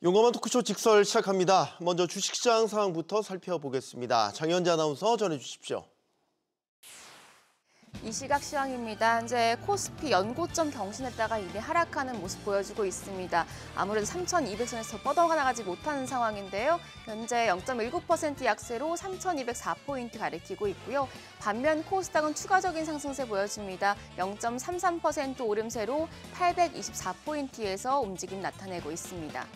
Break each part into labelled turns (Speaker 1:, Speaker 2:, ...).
Speaker 1: 용감한 토크쇼 직설 시작합니다. 먼저 주식시장 상황부터 살펴보겠습니다. 장현지 아나운서 전해주십시오.
Speaker 2: 이 시각 시황입니다. 현재 코스피 연고점 경신했다가 이내 하락하는 모습 보여주고 있습니다. 아무래도 3,200선에서 뻗어나가지 못하는 상황인데요. 현재 0.19% 약세로 3,204포인트 가리키고 있고요. 반면 코스닥은 추가적인 상승세 보여줍니다. 0.33% 오름세로 824포인트에서 움직임 나타내고 있습니다.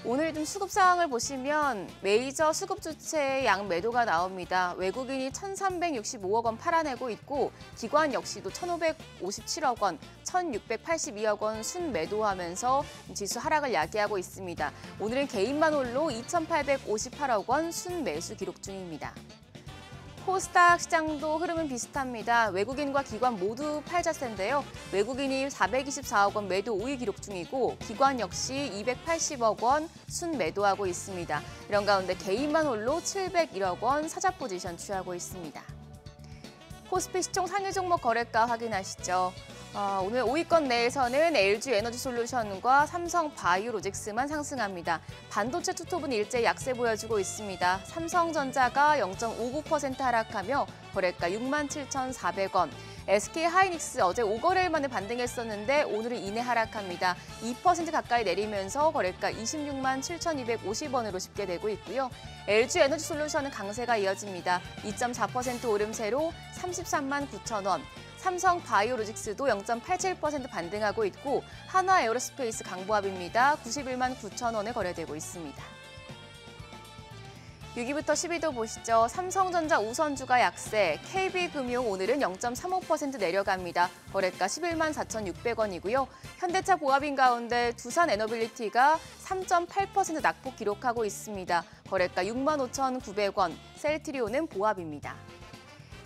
Speaker 2: 오늘 좀 수급 상황을 보시면 메이저 수급 주체의 양 매도가 나옵니다. 외국인이 1,365억 원 팔아내고 있고 기관 역시도 1,557억 원, 1,682억 원 순매도하면서 지수 하락을 야기하고 있습니다. 오늘은 개인만 홀로 2,858억 원 순매수 기록 중입니다. 코스닥 시장도 흐름은 비슷합니다. 외국인과 기관 모두 팔자세인데요. 외국인이 424억 원 매도 우위 기록 중이고 기관 역시 280억 원 순매도하고 있습니다. 이런 가운데 개인만 홀로 701억 원 사자 포지션 취하고 있습니다. 코스피 시총 상위 종목 거래가 확인하시죠. 오늘 5위권 내에서는 LG에너지솔루션과 삼성바이오로직스만 상승합니다. 반도체 투톱은 일제히 약세 보여주고 있습니다. 삼성전자가 0.59% 하락하며 거래가 67,400원. SK하이닉스 어제 5거래일 만에 반등했었는데 오늘은 이내 하락합니다. 2% 가까이 내리면서 거래가 267,250원으로 집계되고 있고요. LG에너지솔루션은 강세가 이어집니다. 2.4% 오름세로 339,000원. 삼성바이오로직스도 0.87% 반등하고 있고 한화에어로스페이스 강보합입니다. 919,000원에 거래되고 있습니다. 6위부터 10위도 보시죠. 삼성전자 우선주가 약세, KB금융 오늘은 0.35% 내려갑니다. 거래가 114,600원이고요. 현대차 보합인 가운데 두산에너빌리티가 3.8% 낙폭 기록하고 있습니다. 거래가 65,900원, 셀트리온은 보합입니다.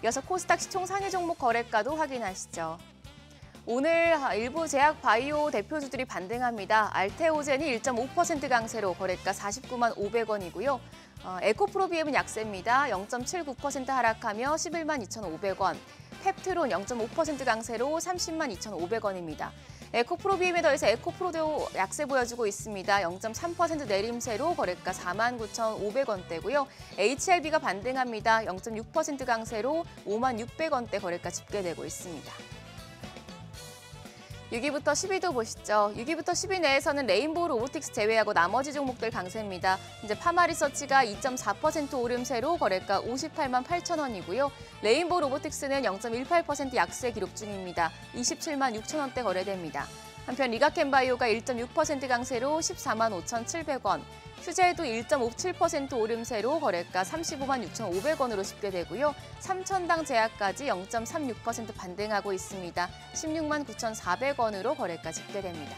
Speaker 2: 이어서 코스닥 시총 상위 종목 거래가도 확인하시죠. 오늘 일부 제약 바이오 대표주들이 반등합니다. 알테오젠이 1.5% 강세로 거래가 495,500원이고요. 에코프로비엠은 약세입니다. 0.79% 하락하며 112,250원. 펩트론 0.5% 강세로 302,500원입니다. 에코프로비엠에 더해서 에코프로도 약세 보여주고 있습니다. 0.3% 내림세로 거래가 49,500원대고요. HLB가 반등합니다. 0.6% 강세로 56,600원대 거래가 집계되고 있습니다. 6위부터 10위도 보시죠. 6위부터 10위 내에서는 레인보우 로보틱스 제외하고 나머지 종목들 강세입니다. 이제 파마리서치가 2.4% 오름세로 거래가 588,000원이고요. 레인보우 로보틱스는 0.18% 약세 기록 중입니다. 276,000원대 거래됩니다. 한편 리가켄바이오가 1.6% 강세로 145,700원. 휴재도 1.57% 오름세로 거래가 356,500원으로 집계되고요. 삼천당 제약까지 0.36% 반등하고 있습니다. 169,400원으로 거래가 집계됩니다.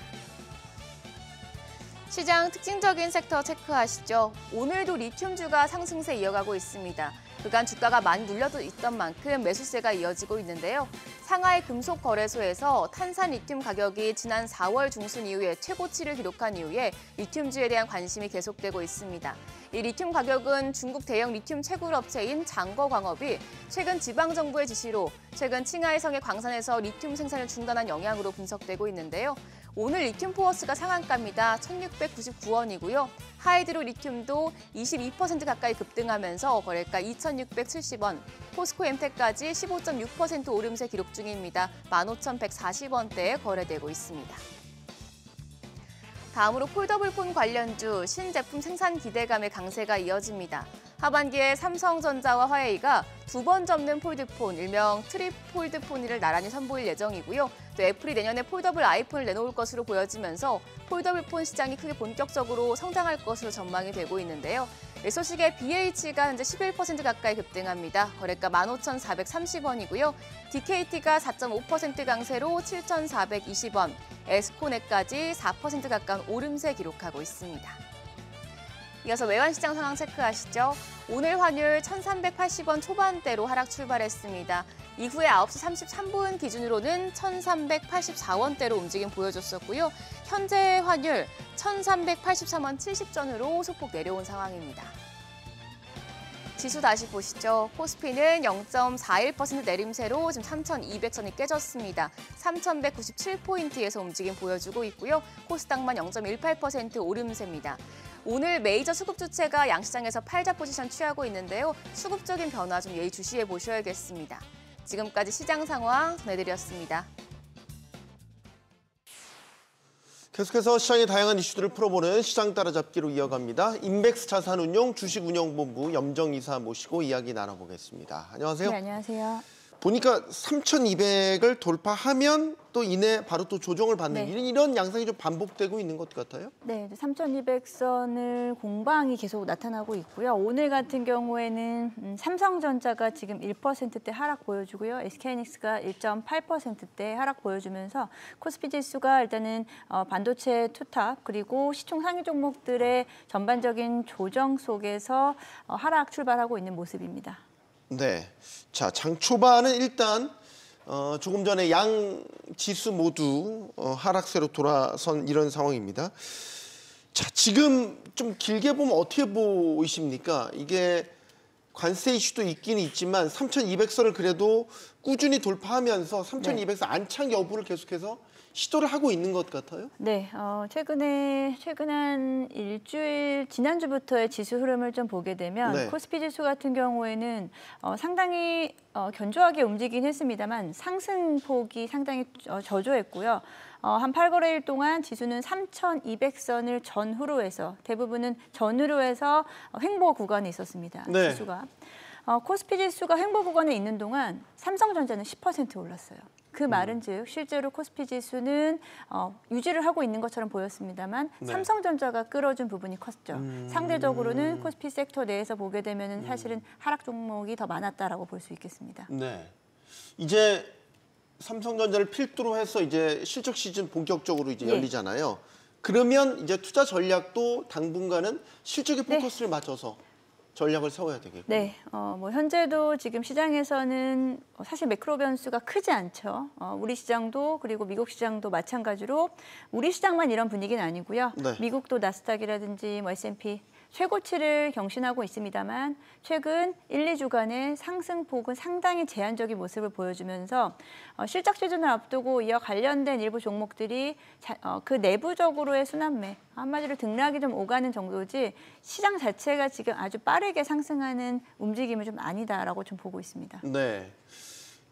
Speaker 2: 시장 특징적인 섹터 체크하시죠. 오늘도 리튬주가 상승세 이어가고 있습니다. 그간 주가가 많이 눌려도 있던 만큼 매수세가 이어지고 있는데요. 상하이 금속거래소에서 탄산 리튬 가격이 지난 4월 중순 이후에 최고치를 기록한 이후에 리튬주에 대한 관심이 계속되고 있습니다. 이 리튬 가격은 중국 대형 리튬 채굴 업체인 장거광업이 최근 지방정부의 지시로 최근 칭하이성의 광산에서 리튬 생산을 중단한 영향으로 분석되고 있는데요. 오늘 리튬 포어스가 상한가입니다. 1,699원이고요. 하이드로 리튬도 22% 가까이 급등하면서 거래가 2,670원, 포스코 엠텍까지 15.6% 오름세 기록 중입니다. 15,140원대에 거래되고 있습니다. 다음으로 폴더블폰 관련주 신제품 생산 기대감의 강세가 이어집니다. 하반기에 삼성전자와 화웨이가 두 번 접는 폴드폰, 일명 트리폴드폰을 나란히 선보일 예정이고요. 또 애플이 내년에 폴더블 아이폰을 내놓을 것으로 보여지면서 폴더블폰 시장이 크게 본격적으로 성장할 것으로 전망이 되고 있는데요. 이 소식에 BH가 현재 11% 가까이 급등합니다. 거래가 15,430원이고요. DKT가 4.5% 강세로 7,420원, 에스코넷까지 4% 가까운 오름세 기록하고 있습니다. 이어서 외환시장 상황 체크하시죠. 오늘 환율 1,380원 초반대로 하락 출발했습니다. 이후에 9시 33분 기준으로는 1,384원대로 움직임 보여줬었고요. 현재 환율 1,383원 70전으로 소폭 내려온 상황입니다. 지수 다시 보시죠. 코스피는 0.41% 내림세로 지금 3,200선이 깨졌습니다. 3,197포인트에서 움직임 보여주고 있고요. 코스닥만 0.18% 오름세입니다. 오늘 메이저 수급 주체가 양시장에서 팔자 포지션 취하고 있는데요. 수급적인 변화 좀 예의주시해 보셔야겠습니다. 지금까지 시장 상황 전해드렸습니다.
Speaker 1: 계속해서 시장의 다양한 이슈들을 풀어보는 시장 따라잡기로 이어갑니다. 인백스 자산운용 주식운영본부 염정이사 모시고 이야기 나눠보겠습니다. 안녕하세요.
Speaker 3: 네, 안녕하세요.
Speaker 1: 보니까 3,200을 돌파하면 또 이내 바로 또 조정을 받는 이런 양상이 좀 반복되고 있는 것 같아요.
Speaker 3: 네, 3,200선을 공방이 계속 나타나고 있고요. 오늘 같은 경우에는 삼성전자가 지금 1%대 하락 보여주고요. SK하이닉스가 1.8%대 하락 보여주면서 코스피 지수가 일단은 반도체 투탑 그리고 시총 상위 종목들의 전반적인 조정 속에서 하락 출발하고 있는 모습입니다.
Speaker 1: 네, 자, 장 초반은 일단 조금 전에 양 지수 모두 하락세로 돌아선 이런 상황입니다. 자, 지금 좀 길게 보면 어떻게 보이십니까? 이게 관세 이슈도 있긴 있지만 3,200선을 그래도 꾸준히 돌파하면서 3,200선 안착 여부를 계속해서 시도를 하고 있는 것 같아요.
Speaker 3: 네, 최근 한 일주일 지난주부터의 지수 흐름을 좀 보게 되면 코스피 지수 같은 경우에는 상당히 견조하게 움직이긴 했습니다만 상승폭이 상당히 저조했고요. 한 8거래일 동안 지수는 3,200선을 전후로 해서 대부분은 전후로 해서 횡보 구간에 있었습니다. 지수가. 코스피 지수가 횡보 구간에 있는 동안 삼성전자는 10% 올랐어요. 그 말은 즉 실제로 코스피 지수는 유지를 하고 있는 것처럼 보였습니다만 삼성전자가 끌어준 부분이 컸죠. 상대적으로는 코스피 섹터 내에서 보게 되면 사실은 하락 종목이 더 많았다라고 볼 수 있겠습니다.
Speaker 1: 네, 이제 삼성전자를 필두로 해서 이제 실적 시즌 본격적으로 이제 열리잖아요. 그러면 이제 투자 전략도 당분간은 실적에 포커스를 맞춰서 전략을 세워야 되겠고요.
Speaker 3: 네, 뭐 현재도 지금 시장에서는 사실 매크로 변수가 크지 않죠. 우리 시장도 그리고 미국 시장도 마찬가지로 우리 시장만 이런 분위기는 아니고요. 미국도 나스닥이라든지 뭐 S&P 최고치를 경신하고 있습니다만 최근 1, 2주간의 상승폭은 상당히 제한적인 모습을 보여주면서 실적 시즌을 앞두고 이어 관련된 일부 종목들이 그 내부적으로의 순환매, 한마디로 등락이 좀 오가는 정도지 시장 자체가 지금 아주 빠르게 상승하는 움직임은 좀 아니다라고 좀 보고 있습니다.
Speaker 1: 네,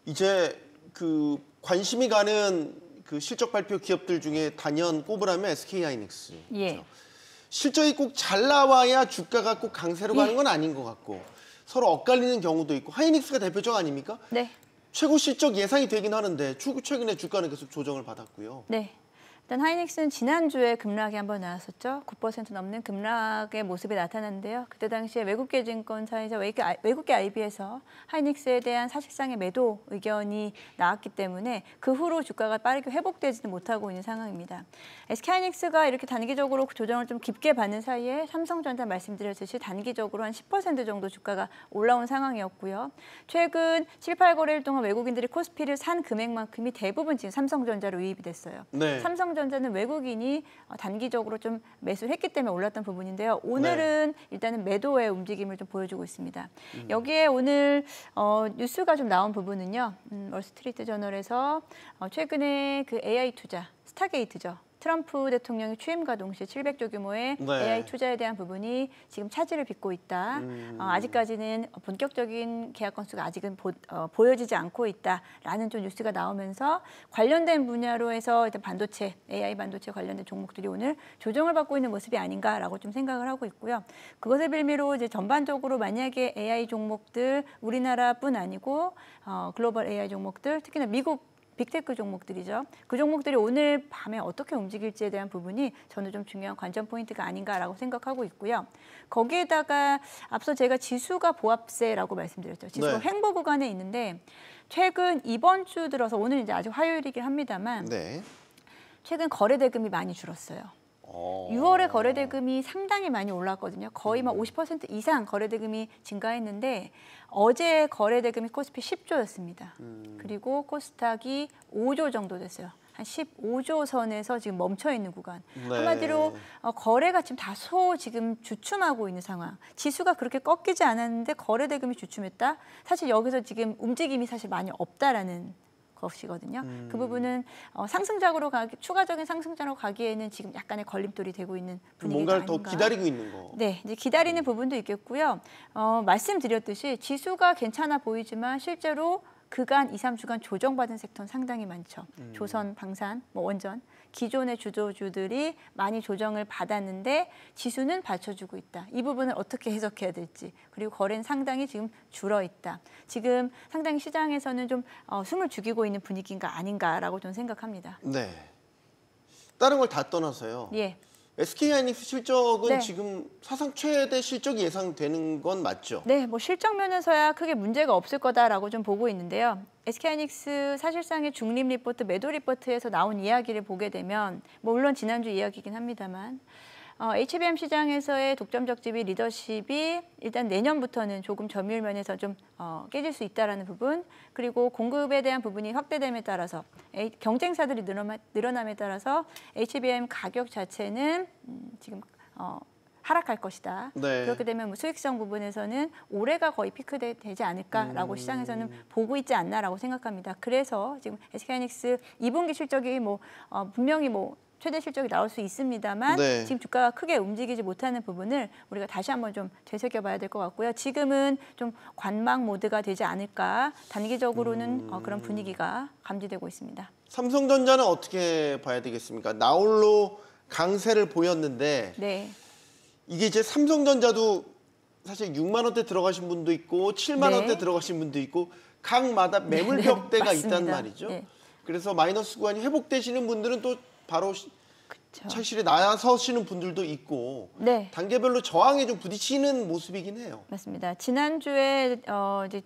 Speaker 1: 이제 그 관심이 가는 그 실적 발표 기업들 중에 단연 꼽으라면 SK하이닉스. 그렇죠? 실적이 꼭 잘 나와야 주가가 꼭 강세로 가는 건 아닌 것 같고 서로 엇갈리는 경우도 있고 하이닉스가 대표적 아닙니까?
Speaker 3: 네.
Speaker 1: 최고 실적 예상이 되긴 하는데 최근에 주가는 계속 조정을 받았고요.
Speaker 3: 네. 일단 하이닉스는 지난주에 급락이 한번 나왔었죠. 9% 넘는 급락의 모습이 나타났는데요. 그때 당시에 외국계 증권사에서 외국계 IB에서 하이닉스에 대한 사실상의 매도 의견이 나왔기 때문에 그 후로 주가가 빠르게 회복되지는 못하고 있는 상황입니다. SK하이닉스가 이렇게 단기적으로 조정을 좀 깊게 받는 사이에 삼성전자 말씀드렸듯이 단기적으로 한 10% 정도 주가가 올라온 상황이었고요. 최근 7, 8거래일 동안 외국인들이 코스피를 산 금액만큼이 대부분 지금 삼성전자로 유입이 됐어요. 삼성전자는 외국인이 단기적으로 좀 매수를 했기 때문에 올랐던 부분인데요. 오늘은 일단은 매도의 움직임을 좀 보여주고 있습니다. 여기에 오늘 뉴스가 좀 나온 부분은요. 월스트리트 저널에서 최근에 그 AI 투자, 스타게이트죠. 트럼프 대통령이 취임과 동시에 700조 규모의 AI 투자에 대한 부분이 지금 차질을 빚고 있다. 아직까지는 본격적인 계약 건수가 아직은 보여지지 않고 있다라는 좀 뉴스가 나오면서 관련된 분야로 해서 일단 반도체, AI 반도체 관련된 종목들이 오늘 조정을 받고 있는 모습이 아닌가라고 좀 생각을 하고 있고요. 그것을 빌미로 이제 전반적으로 만약에 AI 종목들 우리나라뿐 아니고 글로벌 AI 종목들 특히나 미국 빅테크 종목들이죠. 그 종목들이 오늘 밤에 어떻게 움직일지에 대한 부분이 저는 좀 중요한 관전 포인트가 아닌가라고 생각하고 있고요. 거기에다가 앞서 제가 지수가 보합세라고 말씀드렸죠. 지수가 횡보 구간에 있는데 최근 이번 주 들어서 오늘 이제 아직 화요일이긴 합니다만 최근 거래 대금이 많이 줄었어요. 6월에 거래 대금이 상당히 많이 올랐거든요. 거의 막 50% 이상 거래 대금이 증가했는데 어제 거래 대금이 코스피 10조였습니다. 그리고 코스닥이 5조 정도 됐어요. 한 15조 선에서 지금 멈춰 있는 구간.
Speaker 1: 네.
Speaker 3: 한마디로 거래가 지금 다소 지금 주춤하고 있는 상황. 지수가 그렇게 꺾이지 않았는데 거래 대금이 주춤했다. 사실 여기서 지금 움직임이 사실 많이 없다라는 것이거든요. 그 부분은 상승작으로 추가적인 상승작으로 가기에는 지금 약간의 걸림돌이 되고 있는 분위기가
Speaker 1: 뭔가를
Speaker 3: 아닌가.
Speaker 1: 더 기다리고 있는 거.
Speaker 3: 네, 이제 기다리는 부분도 있겠고요. 말씀드렸듯이 지수가 괜찮아 보이지만 실제로 그간 2, 3주간 조정받은 섹터는 상당히 많죠. 조선, 방산, 뭐 원전, 기존의 주도주들이 많이 조정을 받았는데 지수는 받쳐주고 있다. 이 부분을 어떻게 해석해야 될지. 그리고 거래는 상당히 지금 줄어 있다. 지금 상당히 시장에서는 좀 숨을 죽이고 있는 분위기인가 아닌가라고 저는 생각합니다.
Speaker 1: 네. 다른 걸 다 떠나서요.
Speaker 3: 예.
Speaker 1: SK하이닉스 실적은
Speaker 3: 네.
Speaker 1: 지금 사상 최대 실적이 예상되는 건 맞죠?
Speaker 3: 네, 뭐 실적 면에서야 크게 문제가 없을 거다라고 좀 보고 있는데요. SK하이닉스 사실상의 중립 리포트, 매도 리포트에서 나온 이야기를 보게 되면 뭐 물론 지난주 이야기이긴 합니다만 HBM 시장에서의 독점적 지위 리더십이 일단 내년부터는 조금 점유율 면에서 좀 깨질 수 있다라는 부분, 그리고 공급에 대한 부분이 확대됨에 따라서 경쟁사들이 늘어남에 따라서 HBM 가격 자체는 지금 하락할 것이다.
Speaker 1: 네.
Speaker 3: 그렇게 되면 뭐 수익성 부분에서는 올해가 거의 피크되지 않을까라고 시장에서는 보고 있지 않나라고 생각합니다. 그래서 지금 SK하이닉스 2분기 실적이 분명히 최대 실적이 나올 수 있습니다만
Speaker 1: 네.
Speaker 3: 지금 주가가 크게 움직이지 못하는 부분을 우리가 다시 한번 좀 되새겨봐야 될 것 같고요. 지금은 좀 관망 모드가 되지 않을까. 단기적으로는 그런 분위기가 감지되고 있습니다.
Speaker 1: 삼성전자는 어떻게 봐야 되겠습니까? 나홀로 강세를 보였는데
Speaker 3: 네.
Speaker 1: 이게 이제 삼성전자도 사실 6만 원대 들어가신 분도 있고 7만
Speaker 3: 네.
Speaker 1: 원대 들어가신 분도 있고 각마다 매물 벽대가
Speaker 3: 맞습니다.
Speaker 1: 있단 말이죠.
Speaker 3: 네.
Speaker 1: 그래서 마이너스 구간이 회복되시는 분들은 또 바로
Speaker 3: 그렇죠.
Speaker 1: 차실에 나서시는 분들도 있고
Speaker 3: 네.
Speaker 1: 단계별로 저항에 좀 부딪히는 모습이긴 해요.
Speaker 3: 맞습니다. 지난주에 이제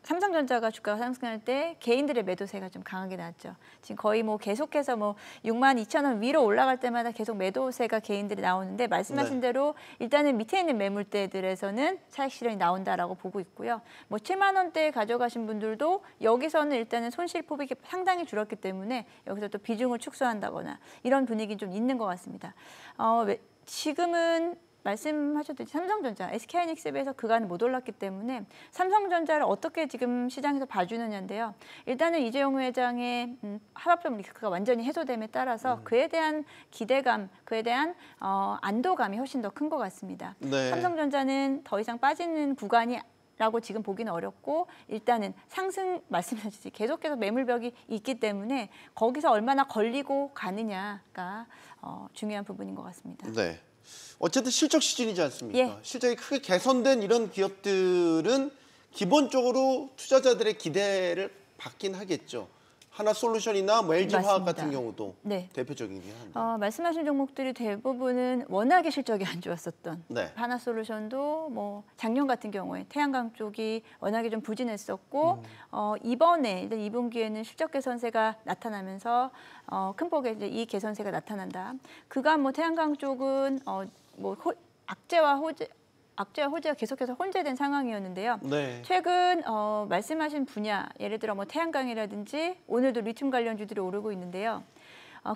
Speaker 3: 삼성전자가 주가가 상승할 때 개인들의 매도세가 좀 강하게 나왔죠. 지금 거의 계속해서 62,000원 위로 올라갈 때마다 계속 매도세가 개인들이 나오는데 말씀하신
Speaker 1: 네.
Speaker 3: 대로 일단은 밑에 있는 매물대들에서는 차익 실현이 나온다라고 보고 있고요. 7만 원대에 가져가신 분들도 여기서는 일단은 손실 폭이 상당히 줄었기 때문에 여기서 또 비중을 축소한다거나 이런 분위기 좀 있는 것 같습니다. 지금은 말씀하셨듯이 삼성전자, SK하이닉스에 비해서 그간 못 올랐기 때문에 삼성전자를 어떻게 지금 시장에서 봐주느냐인데요. 일단은 이재용 회장의 하락점 리스크가 완전히 해소됨에 따라서 그에 대한 기대감, 그에 대한 안도감이 훨씬 더 큰 것 같습니다.
Speaker 1: 네.
Speaker 3: 삼성전자는 더 이상 빠지는 구간이 라고 지금 보기는 어렵고 일단은 상승 말씀하셨듯이 계속해서 매물벽이 있기 때문에 거기서 얼마나 걸리고 가느냐가 중요한 부분인 것 같습니다.
Speaker 1: 네. 어쨌든 실적 시즌이지 않습니까?
Speaker 3: 예.
Speaker 1: 실적이 크게 개선된 이런 기업들은 기본적으로 투자자들의 기대를 받긴 하겠죠. 하나솔루션이나 LG화학 같은 경우도
Speaker 3: 네.
Speaker 1: 대표적이긴 한데.
Speaker 3: 말씀하신 종목들이 대부분은 워낙에 실적이 안 좋았었던
Speaker 1: 네.
Speaker 3: 하나솔루션도 작년 같은 경우에 태양광 쪽이 워낙에 좀 부진했었고 이번에 일단 2분기에는 실적 개선세가 나타나면서 큰 폭의 이제 이 개선세가 나타난다. 그간 태양광 쪽은 악재와 호재가 계속해서 혼재된 상황이었는데요.
Speaker 1: 네.
Speaker 3: 최근 말씀하신 분야, 예를 들어 태양광이라든지 오늘도 리튬 관련주들이 오르고 있는데요.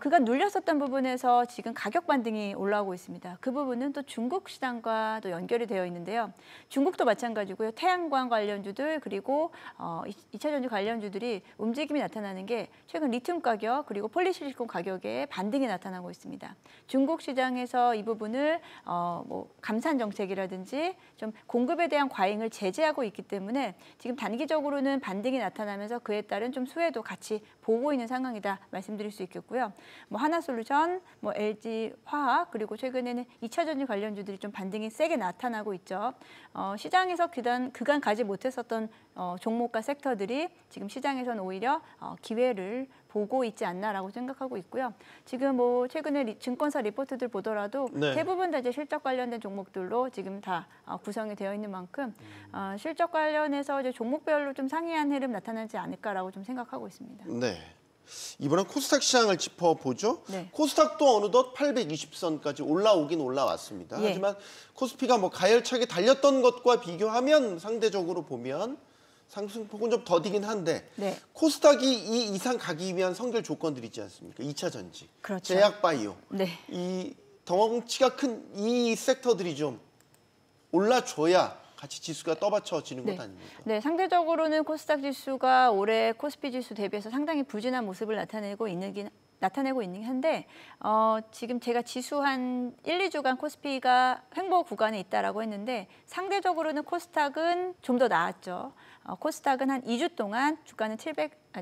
Speaker 3: 그간 눌렸었던 부분에서 지금 가격 반등이 올라오고 있습니다. 그 부분은 또 중국 시장과 또 연결이 되어 있는데요. 중국도 마찬가지고요. 태양광 관련주들 그리고 2차 전지 관련주들이 움직임이 나타나는 게 최근 리튬 가격 그리고 폴리실리콘 가격에 반등이 나타나고 있습니다. 중국 시장에서 이 부분을 감산 정책이라든지 좀 공급에 대한 과잉을 제재하고 있기 때문에 지금 단기적으로는 반등이 나타나면서 그에 따른 좀 수혜도 같이 보고 있는 상황이다 말씀드릴 수 있겠고요. 하나솔루션, LG화학 그리고 최근에는 2차 전지 관련주들이 좀 반등이 세게 나타나고 있죠. 시장에서 그간 가지 못했었던 종목과 섹터들이 지금 시장에서는 오히려 기회를 보고 있지 않나라고 생각하고 있고요. 지금 최근에 증권사 리포트들 보더라도
Speaker 1: 네.
Speaker 3: 대부분 다 이제 실적 관련된 종목들로 지금 다 구성이 되어 있는 만큼 실적 관련해서 이제 종목별로 좀 상이한 흐름 나타나지 않을까라고 좀 생각하고 있습니다.
Speaker 1: 네. 이번엔 코스닥 시장을 짚어보죠.
Speaker 3: 네.
Speaker 1: 코스닥도 어느덧 820선까지 올라오긴 올라왔습니다.
Speaker 3: 예.
Speaker 1: 하지만 코스피가 가열차게 달렸던 것과 비교하면 상대적으로 보면 상승폭은 좀 더디긴 한데
Speaker 3: 네.
Speaker 1: 코스닥이 이 이상 가기 위한 선결 조건들이 있지 않습니까? 2차 전지,
Speaker 3: 그렇죠.
Speaker 1: 제약바이오,
Speaker 3: 네.
Speaker 1: 이 덩치가 큰 이 섹터들이 좀 올라줘야 같이 지수가 떠받쳐지는 것 아닙니까?
Speaker 3: 네, 상대적으로는 코스닥 지수가 올해 코스피 지수 대비해서 상당히 부진한 모습을 나타내고 있는 한데 지금 제가 지수 한 1, 2주간 코스피가 횡보 구간에 있다라고 했는데 상대적으로는 코스닥은 좀 더 나았죠. 코스닥은 한 2주 동안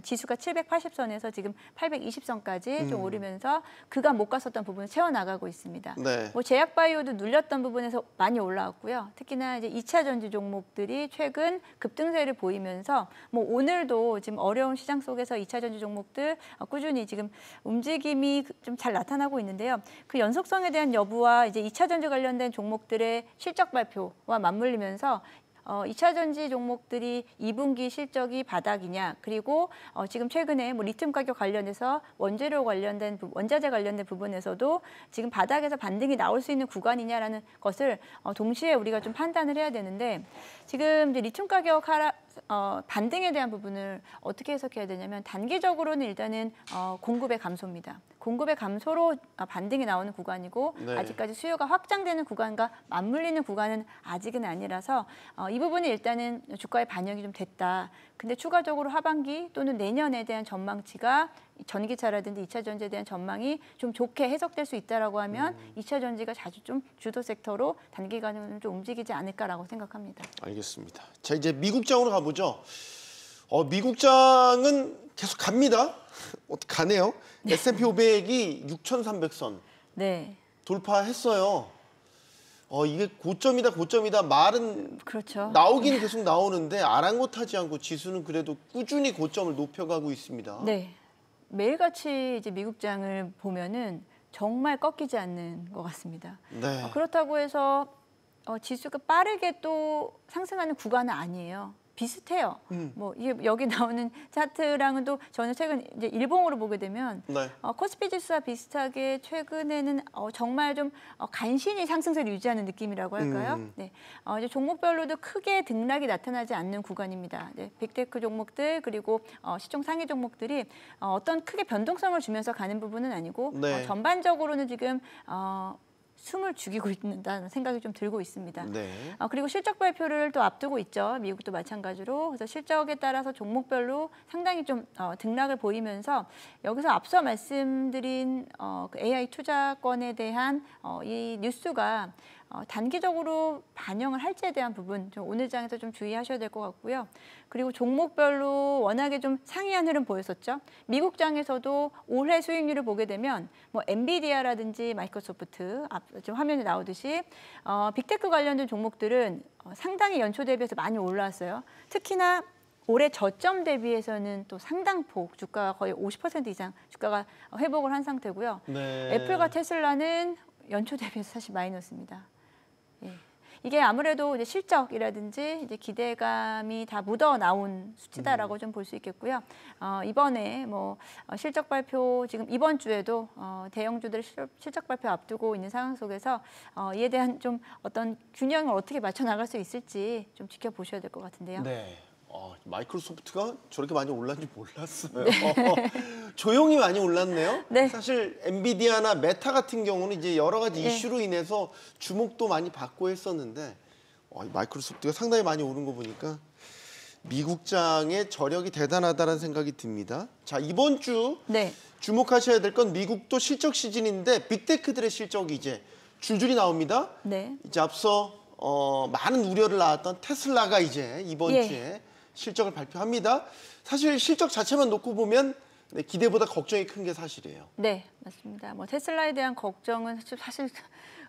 Speaker 3: 지수가 780선에서 지금 820선까지 좀 오르면서 그간 못 갔었던 부분을 채워나가고 있습니다.
Speaker 1: 네.
Speaker 3: 뭐 제약바이오도 눌렸던 부분에서 많이 올라왔고요. 특히나 이제 2차 전지 종목들이 최근 급등세를 보이면서 뭐 오늘도 지금 어려운 시장 속에서 2차 전지 종목들 꾸준히 지금 움직임이 좀 잘 나타나고 있는데요. 그 연속성에 대한 여부와 이제 2차 전지 관련된 종목들의 실적 발표와 맞물리면서 2차 전지 종목들이 2분기 실적이 바닥이냐, 그리고 지금 최근에 뭐 리튬 가격 관련해서 원자재 관련된 부분에서도 지금 바닥에서 반등이 나올 수 있는 구간이냐라는 것을 동시에 우리가 좀 판단을 해야 되는데 지금 이제 리튬 가격 반등에 대한 부분을 어떻게 해석해야 되냐면 단기적으로는 일단은 공급의 감소입니다. 공급의 감소로 반등이 나오는 구간이고
Speaker 1: 네.
Speaker 3: 아직까지 수요가 확장되는 구간과 맞물리는 구간은 아직은 아니라서 이 부분이 일단은 주가에 반영이 좀 됐다. 근데 추가적으로 하반기 또는 내년에 대한 전망치가 전기차라든지 2차 전지에 대한 전망이 좀 좋게 해석될 수 있다라고 하면 2차 전지가 자주 좀 주도 섹터로 단기간에는 좀 움직이지 않을까라고 생각합니다.
Speaker 1: 알겠습니다. 자, 이제 미국장으로 가보죠. 미국장은 계속 갑니다. 가네요. S&P 500이 6,300선
Speaker 3: 네.
Speaker 1: 돌파했어요. 이게 고점이다 말은
Speaker 3: 그렇죠.
Speaker 1: 나오긴 계속 나오는데 아랑곳하지 않고 지수는 그래도 꾸준히 고점을 높여가고 있습니다.
Speaker 3: 네. 매일같이 이제 미국장을 보면은 정말 꺾이지 않는 것 같습니다.
Speaker 1: 네.
Speaker 3: 그렇다고 해서 지수가 빠르게 또 상승하는 구간은 아니에요. 비슷해요. 뭐 이게 여기 나오는 차트랑은 또 저는 최근 이제 일봉으로 보게 되면
Speaker 1: 네.
Speaker 3: 코스피 지수와 비슷하게 최근에는 정말 좀 간신히 상승세를 유지하는 느낌이라고 할까요? 네. 이제 종목별로도 크게 등락이 나타나지 않는 구간입니다. 네. 빅테크 종목들 그리고 시총 상위 종목들이 어떤 크게 변동성을 주면서 가는 부분은 아니고
Speaker 1: 네.
Speaker 3: 전반적으로는 지금 숨을 죽이고 있다는 생각이 좀 들고 있습니다.
Speaker 1: 네.
Speaker 3: 그리고 실적 발표를 또 앞두고 있죠. 미국도 마찬가지로. 그래서 실적에 따라서 종목별로 상당히 좀 등락을 보이면서 여기서 앞서 말씀드린 그 AI 투자권에 대한 이 뉴스가 단기적으로 반영을 할지에 대한 부분 좀 오늘 장에서 좀 주의하셔야 될 것 같고요. 그리고 종목별로 워낙에 좀 상이한 흐름 보였었죠. 미국 장에서도 올해 수익률을 보게 되면 뭐 엔비디아라든지 마이크로소프트 지금 화면에 나오듯이 빅테크 관련된 종목들은 상당히 연초 대비해서 많이 올라왔어요. 특히나 올해 저점 대비해서는 또 상당폭 주가가 거의 50% 이상 주가가 회복을 한 상태고요.
Speaker 1: 네.
Speaker 3: 애플과 테슬라는 연초 대비해서 사실 마이너스입니다. 예. 이게 아무래도 이제 실적이라든지 이제 기대감이 다 묻어 나온 수치다라고 좀 볼 수 있겠고요. 이번에 뭐 실적 발표 지금 이번 주에도 대형주들 실적 발표 앞두고 있는 상황 속에서 이에 대한 좀 어떤 균형을 어떻게 맞춰 나갈 수 있을지 좀 지켜보셔야 될 것 같은데요.
Speaker 1: 네. 마이크로소프트가 저렇게 많이 올랐는지 몰랐어요. 조용히 많이 올랐네요.
Speaker 3: 네.
Speaker 1: 사실 엔비디아나 메타 같은 경우는 이제 여러 가지 이슈로 인해서 주목도 많이 받고 했었는데 마이크로소프트가 상당히 많이 오른 거 보니까 미국장의 저력이 대단하다는 생각이 듭니다. 자, 이번 주
Speaker 3: 네.
Speaker 1: 주목하셔야 될 건 미국도 실적 시즌인데 빅테크들의 실적이 이제 줄줄이 나옵니다.
Speaker 3: 네.
Speaker 1: 이제 앞서 많은 우려를 낳았던 테슬라가 이제 이번 주에 실적을 발표합니다. 사실 실적 자체만 놓고 보면 기대보다 걱정이 큰 게 사실이에요.
Speaker 3: 네, 맞습니다. 뭐 테슬라에 대한 걱정은 사실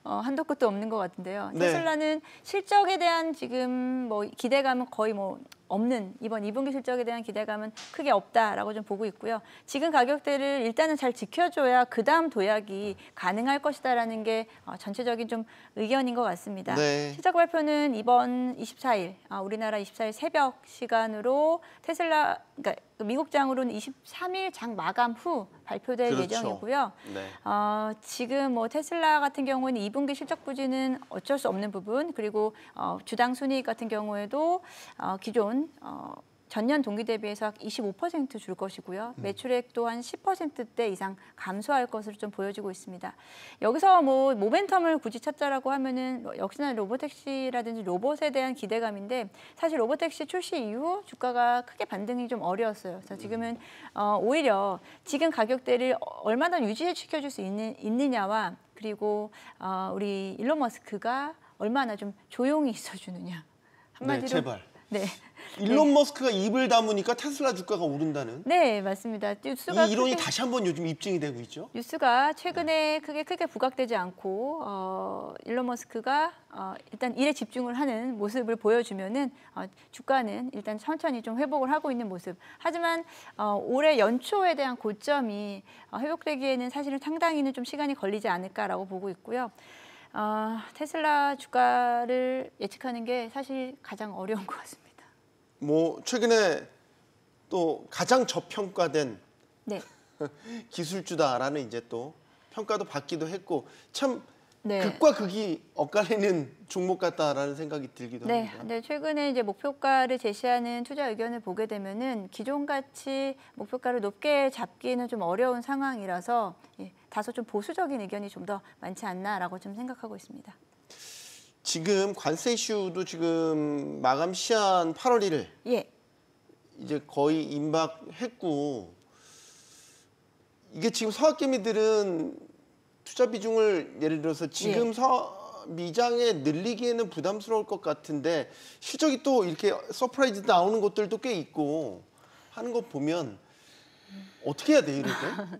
Speaker 3: 한도 끝도 없는 것 같은데요.
Speaker 1: 네.
Speaker 3: 테슬라는 실적에 대한 지금 뭐 기대감은 거의 뭐 없는 이번 2분기 실적에 대한 기대감은 크게 없다라고 좀 보고 있고요. 지금 가격대를 일단은 잘 지켜줘야 그 다음 도약이 가능할 것이다라는 게 전체적인 좀 의견인 것 같습니다.
Speaker 1: 네.
Speaker 3: 실적 발표는 이번 24일 우리나라 24일 새벽 시간으로 테슬라 그러니까 미국장으로는 23일 장 마감 후 발표될
Speaker 1: 그렇죠.
Speaker 3: 예정이고요.
Speaker 1: 네.
Speaker 3: 지금 뭐 테슬라 같은 경우는 2분기 실적 부진은 어쩔 수 없는 부분 그리고 주당 순이익 같은 경우에도 기존 기존 전년 동기 대비해서 25% 줄 것이고요. 매출액 또한 10%대 이상 감소할 것으로 좀 보여지고 있습니다. 여기서 뭐 모멘텀을 굳이 찾자라고 하면은 역시나 로보택시라든지 로봇에 대한 기대감인데 사실 로보택시 출시 이후 주가가 크게 반등이 좀 어려웠어요. 그래서 지금은 오히려 지금 가격대를 얼마나 유지시켜줄 수 있느냐와 그리고 우리 일론 머스크가 얼마나 좀 조용히 있어주느냐. 한마디로
Speaker 1: 네, 제발.
Speaker 3: 네.
Speaker 1: 일론 머스크가 입을 다무니까 테슬라 주가가 오른다는
Speaker 3: 네, 맞습니다. 뉴스가
Speaker 1: 이 이론이 다시 한번 요즘 입증이 되고 있죠.
Speaker 3: 뉴스가 최근에 크게 부각되지 않고 일론 머스크가 일단 일에 집중을 하는 모습을 보여주면은 주가는 일단 천천히 좀 회복을 하고 있는 모습. 하지만 올해 연초에 대한 고점이 회복되기에는 사실은 상당히는 좀 시간이 걸리지 않을까라고 보고 있고요. 테슬라 주가를 예측하는 게 사실 가장 어려운 것 같습니다.
Speaker 1: 뭐 최근에 또 가장 저평가된
Speaker 3: 네.
Speaker 1: 기술주다라는 이제 또 평가도 받기도 했고 참
Speaker 3: 네.
Speaker 1: 극과 극이 엇갈리는 종목 같다라는 생각이 들기도
Speaker 3: 네,
Speaker 1: 합니다.
Speaker 3: 네, 최근에 이제 목표가를 제시하는 투자 의견을 보게 되면은 기존 가치 목표가를 높게 잡기는 좀 어려운 상황이라서 다소 좀 보수적인 의견이 좀 더 많지 않나라고 좀 생각하고 있습니다.
Speaker 1: 지금 관세 이슈도 지금 마감 시한 8월 1일
Speaker 3: 예.
Speaker 1: 이제 거의 임박했고 이게 지금 서학개미들은 투자 비중을 예를 들어서 지금 미장에 늘리기에는 부담스러울 것 같은데 실적이 또 이렇게 서프라이즈 나오는 것들도 꽤 있고 하는 거 보면 어떻게 해야 돼요, 이럴 때?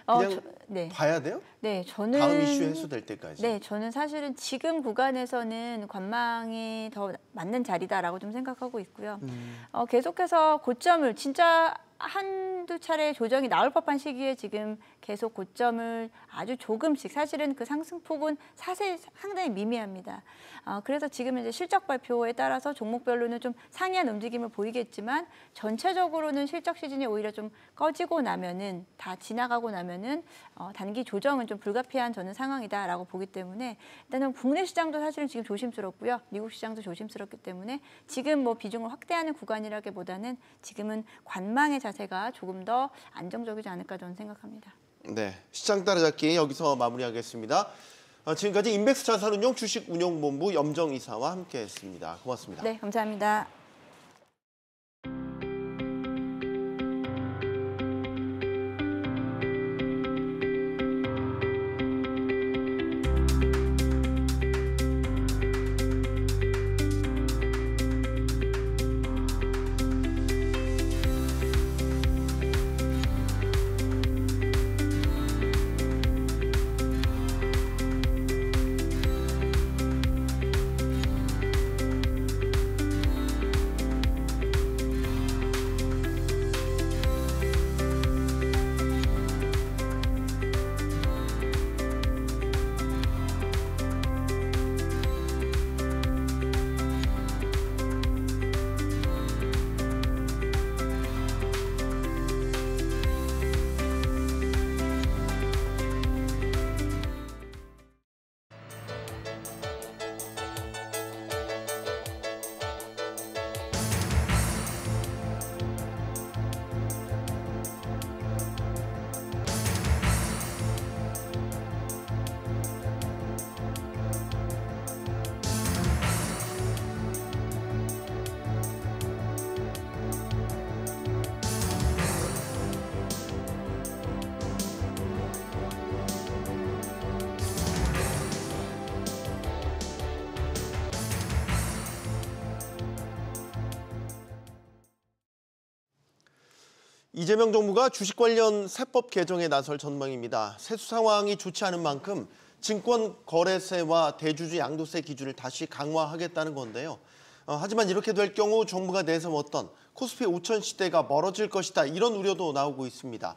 Speaker 1: 그냥
Speaker 3: 네.
Speaker 1: 봐야 돼요?
Speaker 3: 네, 저는
Speaker 1: 다음 이슈 해소될 때까지.
Speaker 3: 네, 저는 사실은 지금 구간에서는 관망이 더 맞는 자리다라고 좀 생각하고 있고요. 계속해서 고점을 진짜 한두 차례 조정이 나올 법한 시기에 지금 계속 고점을 아주 조금씩 사실은 그 상승폭은 상당히 미미합니다. 그래서 지금 이제 실적 발표에 따라서 종목별로는 좀 상이한 움직임을 보이겠지만 전체적으로는 실적 시즌이 오히려 좀 꺼지고 나면은 다 지나가고 나면은 단기 조정은 좀 불가피한 저는 상황이다라고 보기 때문에 일단은 국내 시장도 사실은 지금 조심스럽고요. 미국 시장도 조심스럽기 때문에 지금 뭐 비중을 확대하는 구간이라기보다는 지금은 관망의 자세가 조금 더 안정적이지 않을까 저는 생각합니다.
Speaker 1: 네, 시장 따라잡기 여기서 마무리하겠습니다. 지금까지 인백스 자산운용 주식운용본부 염정 이사와 함께했습니다. 고맙습니다.
Speaker 3: 네, 감사합니다.
Speaker 1: 이재명 정부가 주식 관련 세법 개정에 나설 전망입니다. 세수 상황이 좋지 않은 만큼 증권거래세와 대주주 양도세 기준을 다시 강화하겠다는 건데요. 하지만 이렇게 될 경우 정부가 내세웠던 코스피 5천 시대가 멀어질 것이다. 이런 우려도 나오고 있습니다.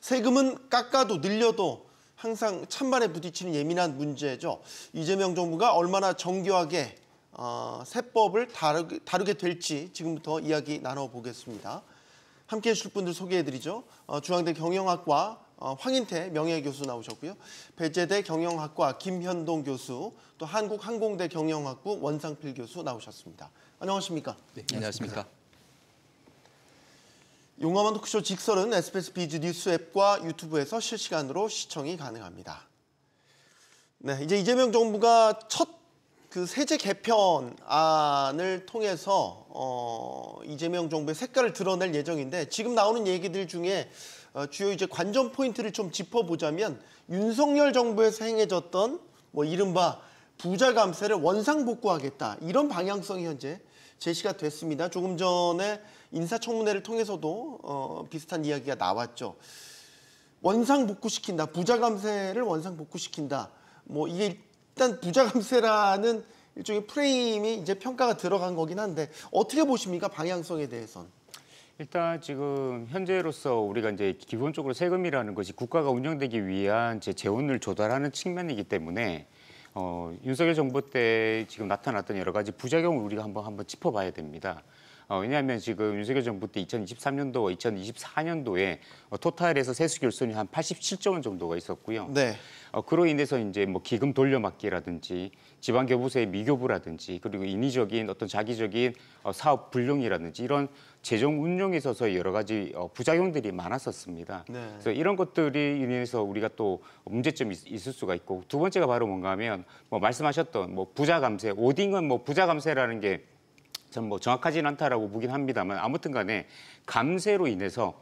Speaker 1: 세금은 깎아도 늘려도 항상 찬반에 부딪히는 예민한 문제죠. 이재명 정부가 얼마나 정교하게 세법을 다루게 될지 지금부터 이야기 나눠보겠습니다. 함께해 주실 분들 소개해드리죠. 중앙대 경영학과 황인태 명예교수 나오셨고요. 배재대 경영학과 김현동 교수, 또 한국항공대 경영학부 원상필 교수 나오셨습니다. 안녕하십니까?
Speaker 4: 네, 안녕하십니까?
Speaker 1: 용암한 토크쇼 직설은 SBS 비즈 뉴스 앱과 유튜브에서 실시간으로 시청이 가능합니다. 네, 이제 이재명 정부가 첫 그 세제 개편안을 통해서 이재명 정부의 색깔을 드러낼 예정인데 지금 나오는 얘기들 중에 주요 이제 관전 포인트를 좀 짚어보자면 윤석열 정부에서 행해졌던 뭐 이른바 부자 감세를 원상복구하겠다 이런 방향성이 현재 제시가 됐습니다. 조금 전에 인사청문회를 통해서도 비슷한 이야기가 나왔죠. 원상복구시킨다, 부자 감세를 원상복구시킨다. 뭐 이게 일단 부자 감세라는 일종의 프레임이 이제 평가가 들어간 거긴 한데 어떻게 보십니까? 방향성에 대해서는.
Speaker 4: 일단 지금 현재로서 우리가 이제 기본적으로 세금이라는 것이 국가가 운영되기 위한 재원을 조달하는 측면이기 때문에 윤석열 정부 때 지금 나타났던 여러 가지 부작용을 우리가 한번 짚어봐야 됩니다. 왜냐하면 지금 윤석열 정부 때 2023년도, 2024년도에 토탈에서 세수 결손이 한 87조 원 정도가 있었고요.
Speaker 1: 네.
Speaker 4: 그로 인해서 이제 뭐 기금 돌려막기라든지 지방교부세의 미교부라든지 그리고 인위적인 어떤 자기적인 사업 불용이라든지 이런 재정 운용에 있어서 여러 가지 부작용들이 많았었습니다.
Speaker 1: 네.
Speaker 4: 그래서 이런 것들이 인해서 우리가 또 문제점이 있을 수가 있고 두 번째가 바로 뭔가 하면 뭐 말씀하셨던 뭐 부자 감세, 오딩은 뭐 부자 감세라는 게 전 뭐 정확하지는 않다라고 보긴 합니다만 아무튼 간에 감세로 인해서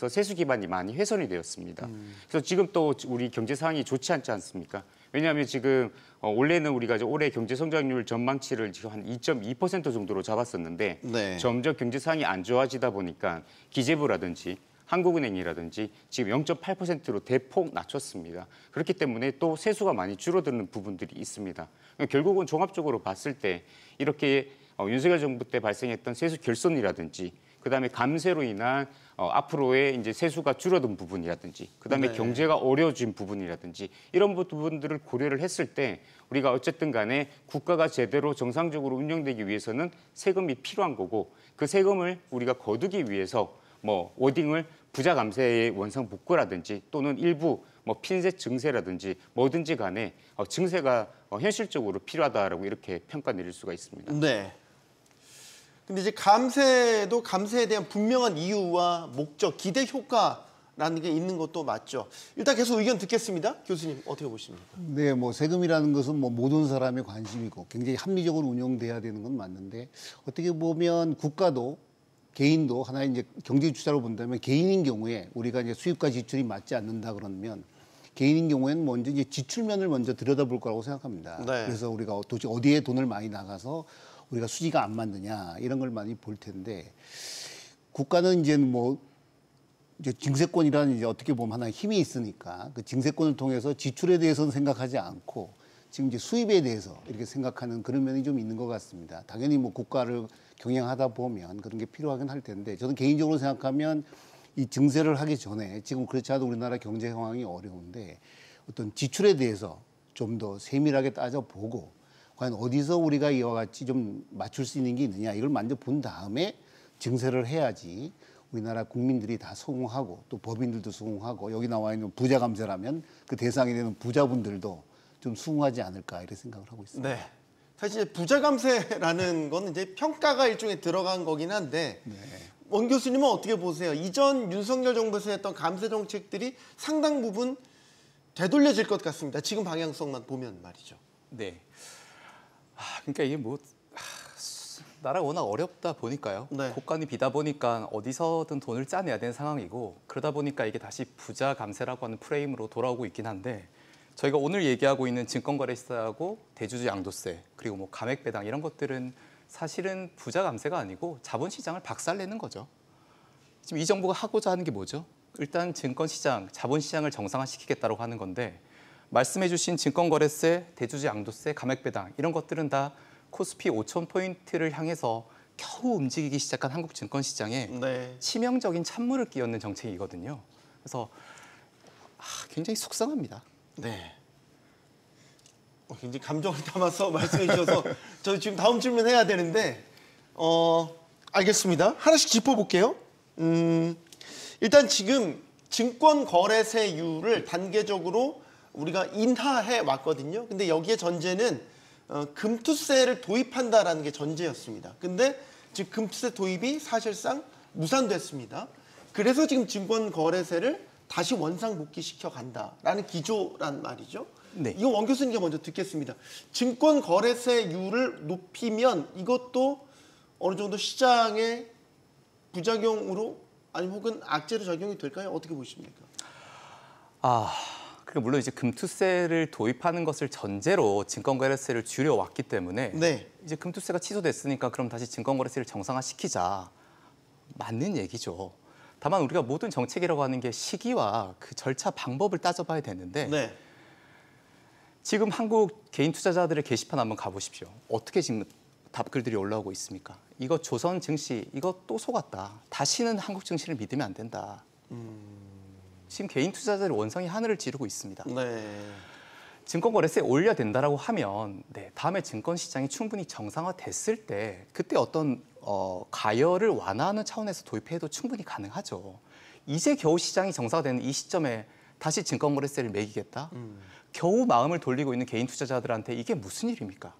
Speaker 4: 세수 기반이 많이 훼손이 되었습니다. 그래서 지금 또 우리 경제 상황이 좋지 않지 않습니까? 왜냐하면 지금 원래는 우리가 올해 경제 성장률 전망치를 지금 한 2.2% 정도로 잡았었는데
Speaker 1: 네.
Speaker 4: 점점 경제 상황이 안 좋아지다 보니까 기재부라든지 한국은행이라든지 지금 0.8%로 대폭 낮췄습니다. 그렇기 때문에 또 세수가 많이 줄어드는 부분들이 있습니다. 그러니까 결국은 종합적으로 봤을 때 이렇게 윤석열 정부 때 발생했던 세수 결손이라든지 그다음에 감세로 인한 앞으로의 이제 세수가 줄어든 부분이라든지 그다음에
Speaker 1: 네.
Speaker 4: 경제가 어려워진 부분이라든지 이런 부분들을 고려를 했을 때 우리가 어쨌든 간에 국가가 제대로 정상적으로 운영되기 위해서는 세금이 필요한 거고 그 세금을 우리가 거두기 위해서 뭐 워딩을 부자 감세의 원상 복구라든지 또는 일부 뭐 핀셋 증세라든지 뭐든지 간에 증세가 현실적으로 필요하다라고 이렇게 평가 내릴 수가 있습니다.
Speaker 1: 네. 근데 이제 감세도 감세에 대한 분명한 이유와 목적, 기대 효과라는 게 있는 것도 맞죠. 일단 계속 의견 듣겠습니다. 교수님 어떻게 보십니까?
Speaker 5: 네, 뭐 세금이라는 것은 뭐 모든 사람의 관심이고 굉장히 합리적으로 운영돼야 되는 건 맞는데 어떻게 보면 국가도 개인도 하나의 이제 경제 주체로 본다면 개인인 경우에 우리가 이제 수입과 지출이 맞지 않는다 그러면 개인인 경우에는 먼저 이제 지출면을 먼저 들여다볼 거라고 생각합니다.
Speaker 1: 네.
Speaker 5: 그래서 우리가 도대체 어디에 돈을 많이 나가서 우리가 수지가 안 맞느냐 이런 걸 많이 볼 텐데 국가는 이제 뭐 이제 증세권이라는 이제 어떻게 보면 하나의 힘이 있으니까 그 증세권을 통해서 지출에 대해서는 생각하지 않고 지금 이제 수입에 대해서 이렇게 생각하는 그런 면이 좀 있는 것 같습니다. 당연히 뭐 국가를 경영하다 보면 그런 게 필요하긴 할 텐데 저는 개인적으로 생각하면 이 증세를 하기 전에 지금 그렇지 않아도 우리나라 경제 상황이 어려운데 어떤 지출에 대해서 좀 더 세밀하게 따져보고 과연 어디서 우리가 이와 같이 좀 맞출 수 있는 게 있느냐 이걸 먼저 본 다음에 증세를 해야지 우리나라 국민들이 다 수긍하고 또 법인들도 수긍하고 여기 나와 있는 부자 감세라면 그 대상이 되는 부자분들도 좀 수긍하지 않을까 이런 생각을 하고 있습니다.
Speaker 1: 네. 사실 부자 감세라는 건 이제 평가가 일종에 들어간 거긴 한데
Speaker 5: 네.
Speaker 1: 원 교수님은 어떻게 보세요? 이전 윤석열 정부에서 했던 감세 정책들이 상당 부분 되돌려질 것 같습니다. 지금 방향성만 보면 말이죠.
Speaker 6: 네. 그러니까 이게 뭐 나라가 워낙 어렵다 보니까요.
Speaker 1: 네.
Speaker 6: 국간이 비다 보니까 어디서든 돈을 짜내야 되는 상황이고 그러다 보니까 이게 다시 부자 감세라고 하는 프레임으로 돌아오고 있긴 한데 저희가 오늘 얘기하고 있는 증권거래세하고 대주주 양도세 그리고 뭐 감액 배당 이런 것들은 사실은 부자 감세가 아니고 자본시장을 박살내는 거죠. 지금 이 정부가 하고자 하는 게 뭐죠? 일단 증권시장, 자본시장을 정상화시키겠다고 하는 건데 말씀해 주신 증권거래세, 대주주 양도세, 감액 배당 이런 것들은 다 코스피 5,000포인트를 향해서 겨우 움직이기 시작한 한국 증권시장에
Speaker 1: 네.
Speaker 6: 치명적인 찬물을 끼얹는 정책이거든요. 그래서 굉장히 속상합니다.
Speaker 1: 네. 굉장히 감정을 담아서 말씀해 주셔서 저 지금 다음 질문 해야 되는데 알겠습니다. 하나씩 짚어볼게요. 일단 지금 증권거래세율을 단계적으로 우리가 인하해 왔거든요. 근데 여기에 전제는 금투세를 도입한다라는 게 전제였습니다. 근데 지금 금투세 도입이 사실상 무산됐습니다. 그래서 지금 증권거래세를 다시 원상복귀시켜 간다라는 기조란 말이죠.
Speaker 6: 네.
Speaker 1: 이거 원 교수님께 먼저 듣겠습니다. 증권거래세율을 높이면 이것도 어느 정도 시장의 부작용으로 아니면 혹은 악재로 작용이 될까요? 어떻게 보십니까?
Speaker 6: 그러니까 물론 이제 금투세를 도입하는 것을 전제로 증권거래세를 줄여왔기 때문에
Speaker 1: 네.
Speaker 6: 이제 금투세가 취소됐으니까 그럼 다시 증권거래세를 정상화시키자. 맞는 얘기죠. 다만 우리가 모든 정책이라고 하는 게 시기와 그 절차 방법을 따져봐야 되는데
Speaker 1: 네.
Speaker 6: 지금 한국 개인 투자자들의 게시판 한번 가보십시오. 어떻게 지금 답글들이 올라오고 있습니까? 이거 조선 증시 이거 또 속았다. 다시는 한국 증시를 믿으면 안 된다. 지금 개인 투자자들의 원성이 하늘을 찌르고 있습니다.
Speaker 1: 네.
Speaker 6: 증권거래세 올려야 된다라고 하면 다음에 증권시장이 충분히 정상화됐을 때 그때 어떤 가열을 완화하는 차원에서 도입해도 충분히 가능하죠. 이제 겨우 시장이 정상화되는 이 시점에 다시 증권거래세를 매기겠다? 겨우 마음을 돌리고 있는 개인 투자자들한테 이게 무슨 일입니까?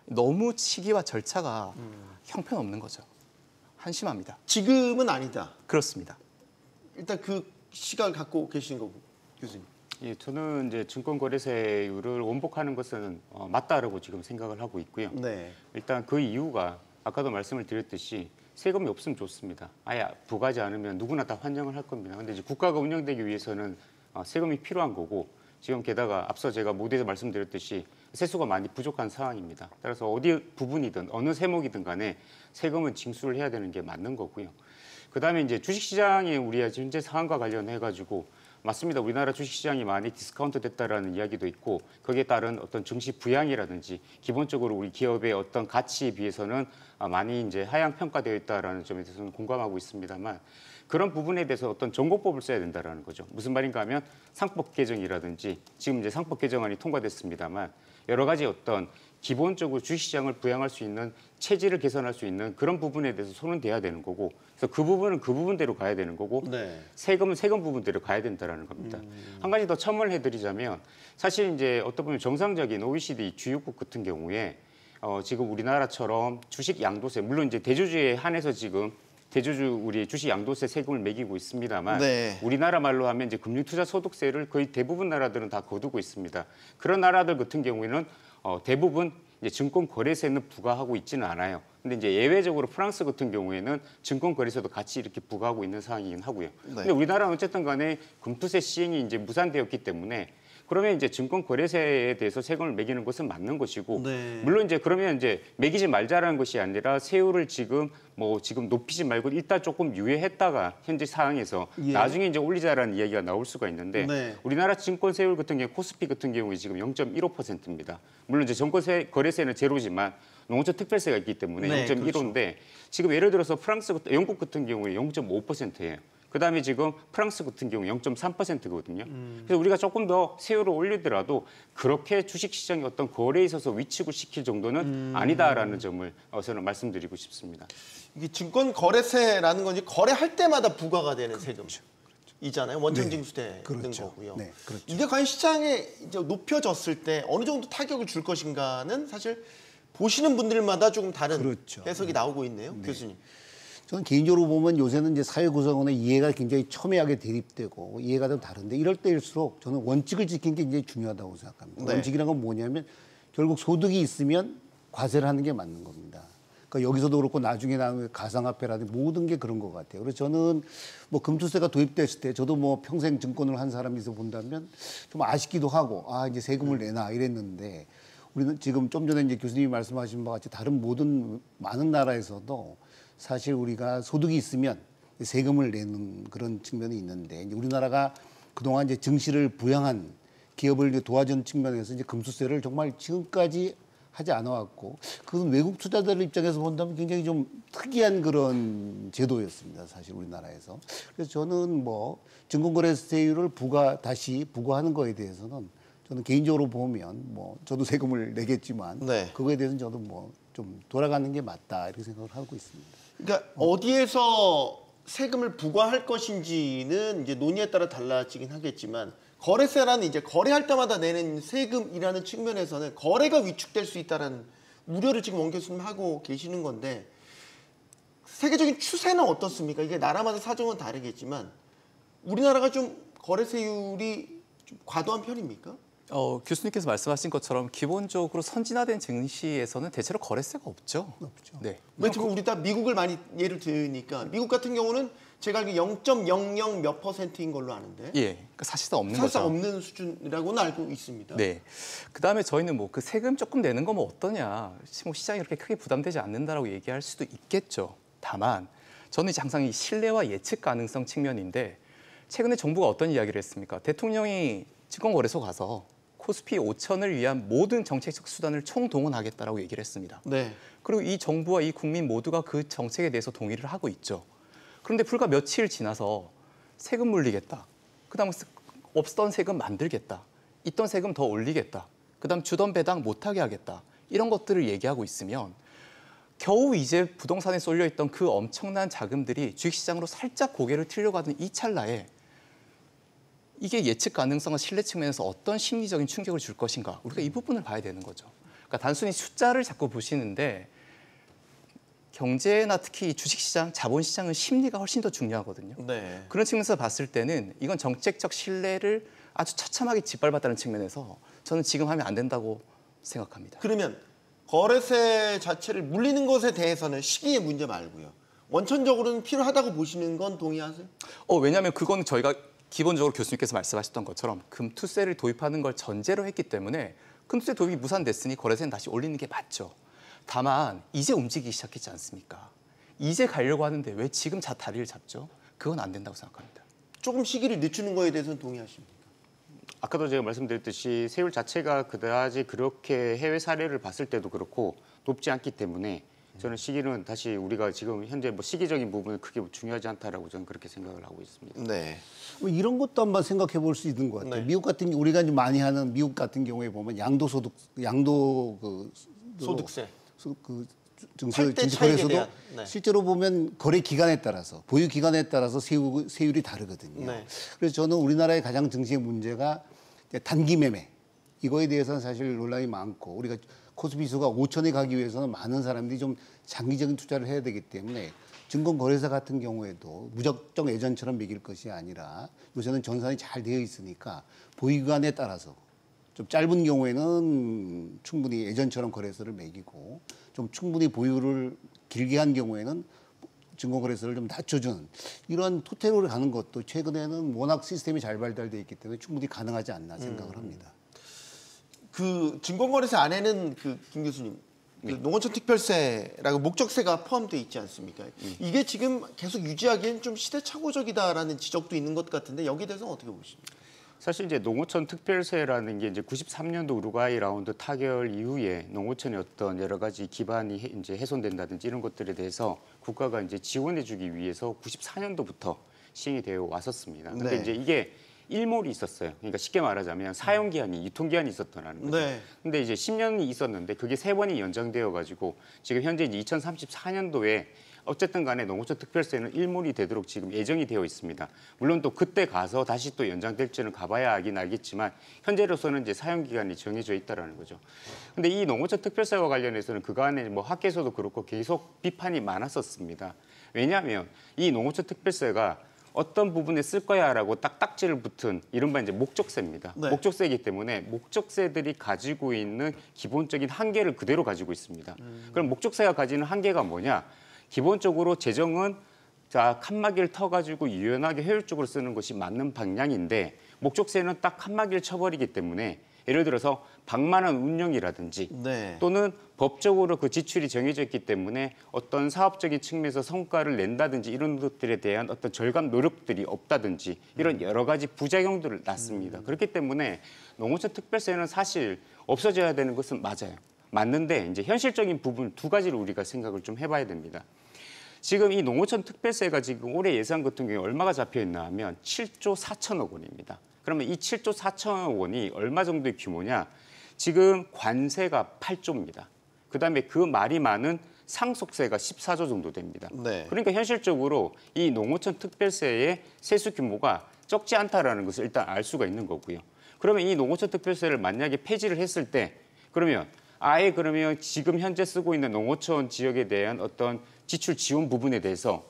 Speaker 6: 너무 시기와 절차가 형편없는 거죠. 한심합니다.
Speaker 1: 지금은 아니다.
Speaker 6: 그렇습니다.
Speaker 1: 일단 그 시각을 갖고 계신 거고, 교수님.
Speaker 4: 예, 저는 이제 증권거래세율을 원복하는 것은 맞다라고 지금 생각을 하고 있고요.
Speaker 1: 네.
Speaker 4: 일단 그 이유가 아까도 말씀을 드렸듯이 세금이 없으면 좋습니다. 아예 부과하지 않으면 누구나 다 환영을 할 겁니다. 근데 이제 국가가 운영되기 위해서는 세금이 필요한 거고 지금 게다가 앞서 제가 모두에서 말씀드렸듯이 세수가 많이 부족한 상황입니다. 따라서 어디 부분이든 어느 세목이든 간에 세금은 징수를 해야 되는 게 맞는 거고요. 그다음에 이제 주식시장의 우리의 현재 상황과 관련해 가지고 맞습니다. 우리나라 주식시장이 많이 디스카운트 됐다라는 이야기도 있고 거기에 따른 어떤 증시 부양이라든지 기본적으로 우리 기업의 어떤 가치에 비해서는 많이 이제 하향 평가되어 있다라는 점에 대해서는 공감하고 있습니다만 그런 부분에 대해서 어떤 전공법을 써야 된다라는 거죠. 무슨 말인가 하면 상법 개정이라든지 지금 이제 상법 개정안이 통과됐습니다만 여러 가지 어떤 기본적으로 주식시장을 부양할 수 있는 체질을 개선할 수 있는 그런 부분에 대해서 손은 대야 되는 거고 그래서 그 부분은 그 부분대로 가야 되는 거고
Speaker 1: 네.
Speaker 4: 세금은 세금 부분대로 가야 된다라는 겁니다. 한 가지 더 첨언을 해드리자면 사실 이제 어떤 보면 정상적인 OECD 주요국 같은 경우에 지금 우리나라처럼 주식 양도세 물론 이제 대주주에 한해서 지금 대주주 우리 주식 양도세 세금을 매기고 있습니다만
Speaker 1: 네.
Speaker 4: 우리나라 말로 하면 이제 금융투자소득세를 거의 대부분 나라들은 다 거두고 있습니다. 그런 나라들 같은 경우에는 대부분 이제 증권거래세는 부과하고 있지는 않아요. 근데 이제 예외적으로 프랑스 같은 경우에는 증권거래세도 같이 이렇게 부과하고 있는 상황이긴 하고요. 근데 우리나라는 어쨌든 간에 금투세 시행이 이제 무산되었기 때문에 그러면 이제 증권거래세에 대해서 세금을 매기는 것은 맞는 것이고
Speaker 1: 네.
Speaker 4: 물론 이제 그러면 이제 매기지 말자라는 것이 아니라 세율을 지금 높이지 말고 일단 조금 유예했다가 현재 상황에서
Speaker 1: 예.
Speaker 4: 나중에 이제 올리자라는 이야기가 나올 수가 있는데
Speaker 1: 네.
Speaker 4: 우리나라 증권세율 같은 경우 코스피 같은 경우에 지금 0.15%입니다. 물론 이제 증권거래세는 제로지만 농어촌 특별세가 있기 때문에
Speaker 1: 네,
Speaker 4: 0.15인데 지금 예를 들어서 영국 같은 경우에 0.5%예요. 그다음에 지금 프랑스 같은 경우 0.3%거든요. 그래서 우리가 조금 더 세율을 올리더라도 그렇게 주식시장의 어떤 거래에 있어서 위축을 시킬 정도는 아니다라는 점을 저는 말씀드리고 싶습니다.
Speaker 1: 이게 증권거래세라는 건 이제 거래할 때마다 부과가 되는 세금이잖아요. 원천징수되는
Speaker 5: 그렇죠.
Speaker 1: 거고요.
Speaker 5: 네, 그렇죠.
Speaker 1: 이게 과연 시장에 이제 높여졌을 때 어느 정도 타격을 줄 것인가는 사실 보시는 분들마다 조금 다른
Speaker 5: 그렇죠.
Speaker 1: 해석이 나오고 있네요, 교수님.
Speaker 5: 저는 개인적으로 보면 요새는 이제 사회 구성원의 이해가 굉장히 첨예하게 대립되고 이해가 좀 다른데 이럴 때일수록 저는 원칙을 지키는 게 굉장히 중요하다고 생각합니다.
Speaker 1: 네.
Speaker 5: 원칙이란 건 뭐냐면 결국 소득이 있으면 과세를 하는 게 맞는 겁니다. 그러니까 여기서도 그렇고 나중에 나오는 가상화폐라든지 모든 게 그런 것 같아요. 그래서 저는 뭐 금투세가 도입됐을 때 저도 뭐 평생 증권을 한 사람이서 본다면 좀 아쉽기도 하고 이제 세금을 내나 이랬는데 우리는 지금 좀 전에 이제 교수님이 말씀하신 바와 같이 다른 모든 많은 나라에서도 사실 우리가 소득이 있으면 세금을 내는 그런 측면이 있는데 이제 우리나라가 그동안 이제 증시를 부양한 기업을 이제 도와준 측면에서 이제 금수세를 정말 지금까지 하지 않아왔고 그건 외국 투자자들 입장에서 본다면 굉장히 좀 특이한 그런 제도였습니다. 사실 우리나라에서. 그래서 저는 뭐 증권거래세율을 다시 부과하는 거에 대해서는 저는 개인적으로 보면 뭐 저도 세금을 내겠지만
Speaker 1: 네.
Speaker 5: 그거에 대해서는 저도 뭐 좀 돌아가는 게 맞다 이렇게 생각을 하고 있습니다.
Speaker 1: 그러니까 어디에서 세금을 부과할 것인지는 이제 논의에 따라 달라지긴 하겠지만 거래세라는 이제 거래할 때마다 내는 세금이라는 측면에서는 거래가 위축될 수 있다는 우려를 지금 원 교수님 하고 계시는 건데 세계적인 추세는 어떻습니까? 이게 나라마다 사정은 다르겠지만 우리나라가 좀 거래세율이 좀 과도한 편입니까?
Speaker 6: 교수님께서 말씀하신 것처럼 기본적으로 선진화된 증시에서는 대체로 거래세가 없죠.
Speaker 5: 없죠.
Speaker 6: 네.
Speaker 1: 맨 처음 우리 다 미국을 많이 예를 드니까 미국 같은 경우는 제가 알기로 0.00 몇 %인 걸로 아는데
Speaker 6: 예, 그러니까 사실상 없는
Speaker 1: 사실상
Speaker 6: 거죠.
Speaker 1: 없는 수준이라고는 알고 있습니다.
Speaker 6: 네. 그다음에 저희는 뭐 그 세금 조금 내는 거면 어떠냐, 뭐 시장이 그렇게 크게 부담되지 않는다라고 얘기할 수도 있겠죠. 다만 저는 이제 항상 이 신뢰와 예측 가능성 측면인데 최근에 정부가 어떤 이야기를 했습니까? 대통령이 증권거래소 가서 코스피 5천을 위한 모든 정책적 수단을 총동원하겠다라고 얘기를 했습니다.
Speaker 1: 네.
Speaker 6: 그리고 이 정부와 이 국민 모두가 그 정책에 대해서 동의를 하고 있죠. 그런데 불과 며칠 지나서 세금 물리겠다. 그다음 없던 세금 만들겠다. 있던 세금 더 올리겠다. 그다음 주던 배당 못하게 하겠다. 이런 것들을 얘기하고 있으면 겨우 이제 부동산에 쏠려 있던 그 엄청난 자금들이 주식시장으로 살짝 고개를 틀려가는 이 찰나에 이게 예측 가능성과 신뢰 측면에서 어떤 심리적인 충격을 줄 것인가, 우리가 이 부분을 봐야 되는 거죠. 그러니까 단순히 숫자를 자꾸 보시는데 경제나 특히 주식시장, 자본시장은 심리가 훨씬 더 중요하거든요.
Speaker 1: 네.
Speaker 6: 그런 측면에서 봤을 때는 이건 정책적 신뢰를 아주 처참하게 짓밟았다는 측면에서 저는 지금 하면 안 된다고 생각합니다.
Speaker 1: 그러면 거래세 자체를 물리는 것에 대해서는 시기의 문제 말고요. 원천적으로는 필요하다고 보시는 건 동의하세요?
Speaker 6: 왜냐하면 그건 저희가 기본적으로 교수님께서 말씀하셨던 것처럼 금투세를 도입하는 걸 전제로 했기 때문에 금투세 도입이 무산됐으니 거래세는 다시 올리는 게 맞죠. 다만 이제 움직이기 시작했지 않습니까? 이제 가려고 하는데 왜 지금 다리를 잡죠? 그건 안 된다고 생각합니다.
Speaker 1: 조금 시기를 늦추는 거에 대해서는 동의하십니까?
Speaker 4: 아까도 제가 말씀드렸듯이 세율 자체가 그다지 그렇게 해외 사례를 봤을 때도 그렇고 높지 않기 때문에 저는 시기는 다시 우리가 지금 현재 뭐 시기적인 부분은 크게 중요하지 않다라고 저는 그렇게 생각을 하고 있습니다.
Speaker 1: 네.
Speaker 5: 뭐 이런 것도 한번 생각해 볼 수 있는 것 같아요.
Speaker 1: 네.
Speaker 5: 미국 같은 우리가 이제 많이 하는 미국 같은 경우에 보면 양도소득,
Speaker 1: 소득세.
Speaker 5: 그
Speaker 1: 팔대 차익에
Speaker 5: 증시거래소도
Speaker 1: 대한, 네.
Speaker 5: 실제로 보면 거래 기간에 따라서 보유 기간에 따라서 세율이 다르거든요.
Speaker 1: 네.
Speaker 5: 그래서 저는 우리나라의 가장 증시의 문제가 이제 단기 매매 이거에 대해서는 사실 논란이 많고 우리가 코스피 지수가 5천에 가기 위해서는 많은 사람들이 좀 장기적인 투자를 해야 되기 때문에 증권거래사 같은 경우에도 무작정 예전처럼 매길 것이 아니라 요새는 전산이 잘 되어 있으니까 보유기간에 따라서 좀 짧은 경우에는 충분히 예전처럼 거래소를 매기고 좀 충분히 보유를 길게 한 경우에는 증권거래소를 좀 낮춰주는 이런 토테로를 가는 것도 최근에는 워낙 시스템이 잘 발달되어 있기 때문에 충분히 가능하지 않나 생각을 합니다.
Speaker 1: 그 증권거래세 안에는 그 김 교수님 그 농어촌 특별세라고 목적세가 포함되어 있지 않습니까? 이게 지금 계속 유지하기엔 좀 시대착오적이다라는 지적도 있는 것 같은데 여기에 대해서는 어떻게 보십니까?
Speaker 4: 사실 이제 농어촌 특별세라는 게 이제 93년도 우루과이 라운드 타결 이후에 농어촌의 어떤 여러 가지 기반이 이제 훼손된다든지 이런 것들에 대해서 국가가 이제 지원해주기 위해서 94년도부터 시행이 되어 왔었습니다. 근데
Speaker 1: 네.
Speaker 4: 이제 이게 일몰이 있었어요. 그러니까 쉽게 말하자면 사용 기한이, 유통 기한이 있었다는 거죠.
Speaker 1: 네.
Speaker 4: 근데 이제 10년이 있었는데 그게 3번이 연장되어 가지고 지금 현재 이제 2034년도에 어쨌든 간에 농어촌 특별세는 일몰이 되도록 지금 예정이 되어 있습니다. 물론 또 그때 가서 다시 또 연장될지는 가봐야 알긴 알겠지만 현재로서는 이제 사용 기간이 정해져 있다라는 거죠. 근데 이 농어촌 특별세와 관련해서는 그간에 뭐 학계에서도 그렇고 계속 비판이 많았었습니다. 왜냐하면 이 농어촌 특별세가 어떤 부분에 쓸 거야라고 딱지를 붙은 이른바 이제 목적세입니다.
Speaker 1: 네.
Speaker 4: 목적세이기 때문에 목적세들이 가지고 있는 기본적인 한계를 그대로 가지고 있습니다. 그럼 목적세가 가지는 한계가 뭐냐? 기본적으로 재정은 칸막이를 터가지고 유연하게 효율적으로 쓰는 것이 맞는 방향인데 목적세는 딱 칸막이를 쳐버리기 때문에 예를 들어서 방만한 운영이라든지
Speaker 1: 네.
Speaker 4: 또는 법적으로 그 지출이 정해져 있기 때문에 어떤 사업적인 측면에서 성과를 낸다든지 이런 것들에 대한 어떤 절감 노력들이 없다든지 이런 여러 가지 부작용들을 낳습니다. 그렇기 때문에 농어촌 특별세는 사실 없어져야 되는 것은 맞아요. 맞는데 이제 현실적인 부분 두 가지를 우리가 생각을 좀 해봐야 됩니다. 지금 이 농어촌 특별세가 지금 올해 예산 같은 경우에 얼마가 잡혀 있나 하면 7조 4천억 원입니다. 그러면 이 7조 4천억 원이 얼마 정도의 규모냐? 지금 관세가 8조입니다. 그다음에 그 말이 많은 상속세가 14조 정도 됩니다.
Speaker 1: 네.
Speaker 4: 그러니까 현실적으로 이 농어촌 특별세의 세수 규모가 적지 않다라는 것을 일단 알 수가 있는 거고요. 그러면 이 농어촌 특별세를 만약에 폐지를 했을 때 그러면 아예 그러면 지금 현재 쓰고 있는 농어촌 지역에 대한 어떤 지출 지원 부분에 대해서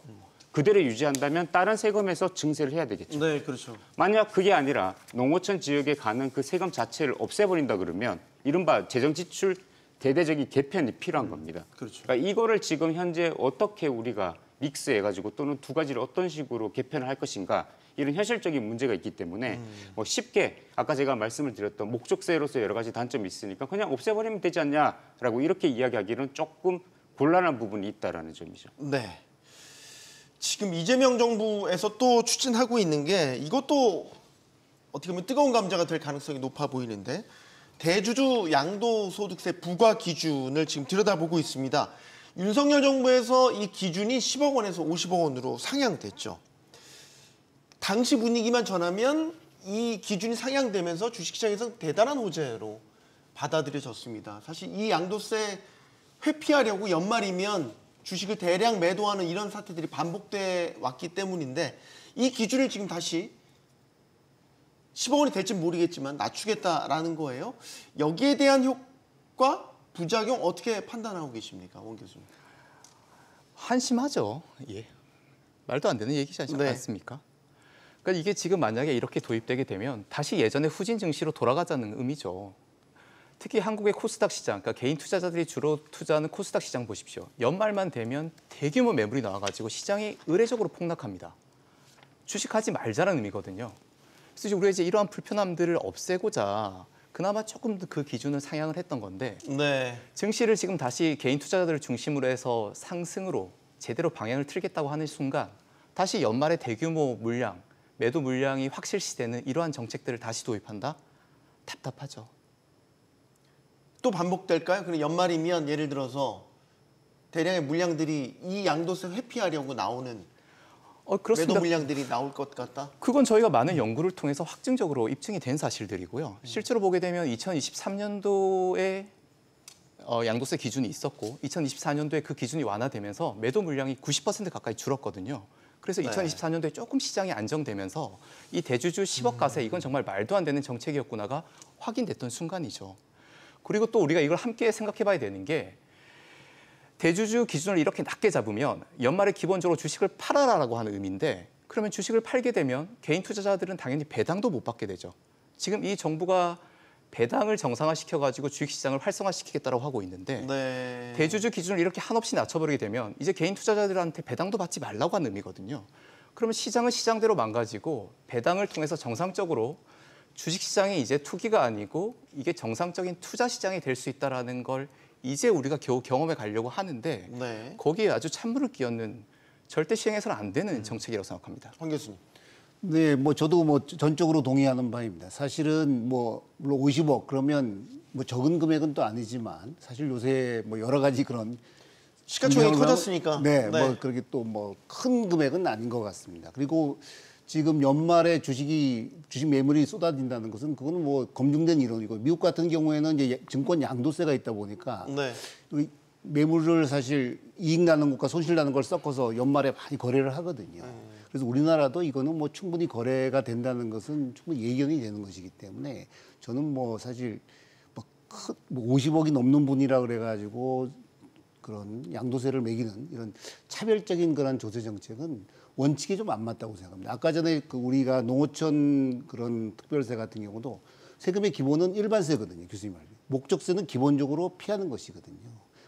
Speaker 4: 그대로 유지한다면 다른 세금에서 증세를 해야 되겠죠.
Speaker 1: 네, 그렇죠.
Speaker 4: 만약 그게 아니라 농어촌 지역에 가는 그 세금 자체를 없애버린다 그러면 이른바 재정 지출 대대적인 개편이 필요한 겁니다.
Speaker 1: 그렇죠.
Speaker 4: 그러니까 이거를 지금 현재 어떻게 우리가 믹스해가지고 또는 두 가지를 어떤 식으로 개편을 할 것인가 이런 현실적인 문제가 있기 때문에 뭐 쉽게 아까 제가 말씀을 드렸던 목적세로서 여러 가지 단점이 있으니까 그냥 없애버리면 되지 않냐라고 이렇게 이야기하기는 조금 곤란한 부분이 있다라는 점이죠.
Speaker 1: 네. 지금 이재명 정부에서 또 추진하고 있는 게 이것도 어떻게 보면 뜨거운 감자가 될 가능성이 높아 보이는데 대주주 양도소득세 부과 기준을 지금 들여다보고 있습니다. 윤석열 정부에서 이 기준이 10억 원에서 50억 원으로 상향됐죠. 당시 분위기만 전하면 이 기준이 상향되면서 주식시장에서 대단한 호재로 받아들여졌습니다. 사실 이 양도세 회피하려고 연말이면 주식을 대량 매도하는 이런 사태들이 반복돼 왔기 때문인데 이 기준을 지금 다시 10억 원이 될지 모르겠지만 낮추겠다라는 거예요. 여기에 대한 효과, 부작용 어떻게 판단하고 계십니까, 원 교수님?
Speaker 6: 한심하죠. 예. 말도 안 되는 얘기지
Speaker 1: 네.
Speaker 6: 않습니까? 그러니까 이게 지금 만약에 이렇게 도입되게 되면 다시 예전의 후진 증시로 돌아가자는 의미죠. 특히 한국의 코스닥 시장, 그러니까 개인 투자자들이 주로 투자하는 코스닥 시장 보십시오. 연말만 되면 대규모 매물이 나와가지고 시장이 의례적으로 폭락합니다. 주식하지 말자는 의미거든요. 그래서 우리가 이제 이러한 불편함들을 없애고자 그나마 조금 더 그 기준을 상향을 했던 건데
Speaker 1: 네.
Speaker 6: 증시를 지금 다시 개인 투자자들을 중심으로 해서 상승으로 제대로 방향을 틀겠다고 하는 순간 다시 연말에 대규모 물량, 매도 물량이 확실시되는 이러한 정책들을 다시 도입한다? 답답하죠.
Speaker 1: 또 반복될까요? 그럼 연말이면 예를 들어서 대량의 물량들이 이 양도세 회피하려고 나오는
Speaker 6: 그렇습니다.
Speaker 1: 매도 물량들이 나올 것 같다?
Speaker 6: 그건 저희가 많은 연구를 통해서 확증적으로 입증이 된 사실들이고요. 실제로 보게 되면 2023년도에 양도세 기준이 있었고 2024년도에 그 기준이 완화되면서 매도 물량이 90% 가까이 줄었거든요. 그래서 2024년도에 조금 시장이 안정되면서 이 대주주 10억 가세 이건 정말 말도 안 되는 정책이었구나가 확인됐던 순간이죠. 그리고 또 우리가 이걸 함께 생각해 봐야 되는 게 대주주 기준을 이렇게 낮게 잡으면 연말에 기본적으로 주식을 팔아라라고 하는 의미인데 그러면 주식을 팔게 되면 개인 투자자들은 당연히 배당도 못 받게 되죠. 지금 이 정부가 배당을 정상화시켜가지고 주식시장을 활성화시키겠다고 하고 있는데
Speaker 1: 네.
Speaker 6: 대주주 기준을 이렇게 한없이 낮춰버리게 되면 이제 개인 투자자들한테 배당도 받지 말라고 하는 의미거든요. 그러면 시장은 시장대로 망가지고 배당을 통해서 정상적으로 주식시장이 이제 투기가 아니고 이게 정상적인 투자시장이 될 수 있다는 걸 이제 우리가 겨우 경험해 가려고 하는데
Speaker 1: 네.
Speaker 6: 거기에 아주 찬물을 끼얹는 절대 시행해서는 안 되는 정책이라고 생각합니다.
Speaker 1: 황 교수님.
Speaker 5: 네, 뭐 저도 뭐 전적으로 동의하는 바입니다. 사실은 뭐 물론 50억 그러면 뭐 적은 금액은 또 아니지만 사실 요새 뭐 여러 가지 그런
Speaker 1: 시가총액이 커졌으니까.
Speaker 5: 네, 뭐 그렇게 또 뭐 큰 금액은 아닌 것 같습니다. 그리고 지금 연말에 주식 매물이 쏟아진다는 것은 그건 뭐 검증된 이론이고 미국 같은 경우에는 이제 증권 양도세가 있다 보니까
Speaker 1: 네.
Speaker 5: 이 매물을 사실 이익 나는 것과 손실 나는 걸 섞어서 연말에 많이 거래를 하거든요. 그래서 우리나라도 이거는 뭐 충분히 거래가 된다는 것은 충분히 예견이 되는 것이기 때문에 저는 뭐 사실 뭐 50억이 넘는 분이라 그래가지고 그런 양도세를 매기는 이런 차별적인 그런 조세 정책은 원칙이 좀 안 맞다고 생각합니다. 아까 전에 그 우리가 농어촌 그런 특별세 같은 경우도 세금의 기본은 일반세거든요. 교수님 말대로. 목적세는 기본적으로 피하는 것이거든요.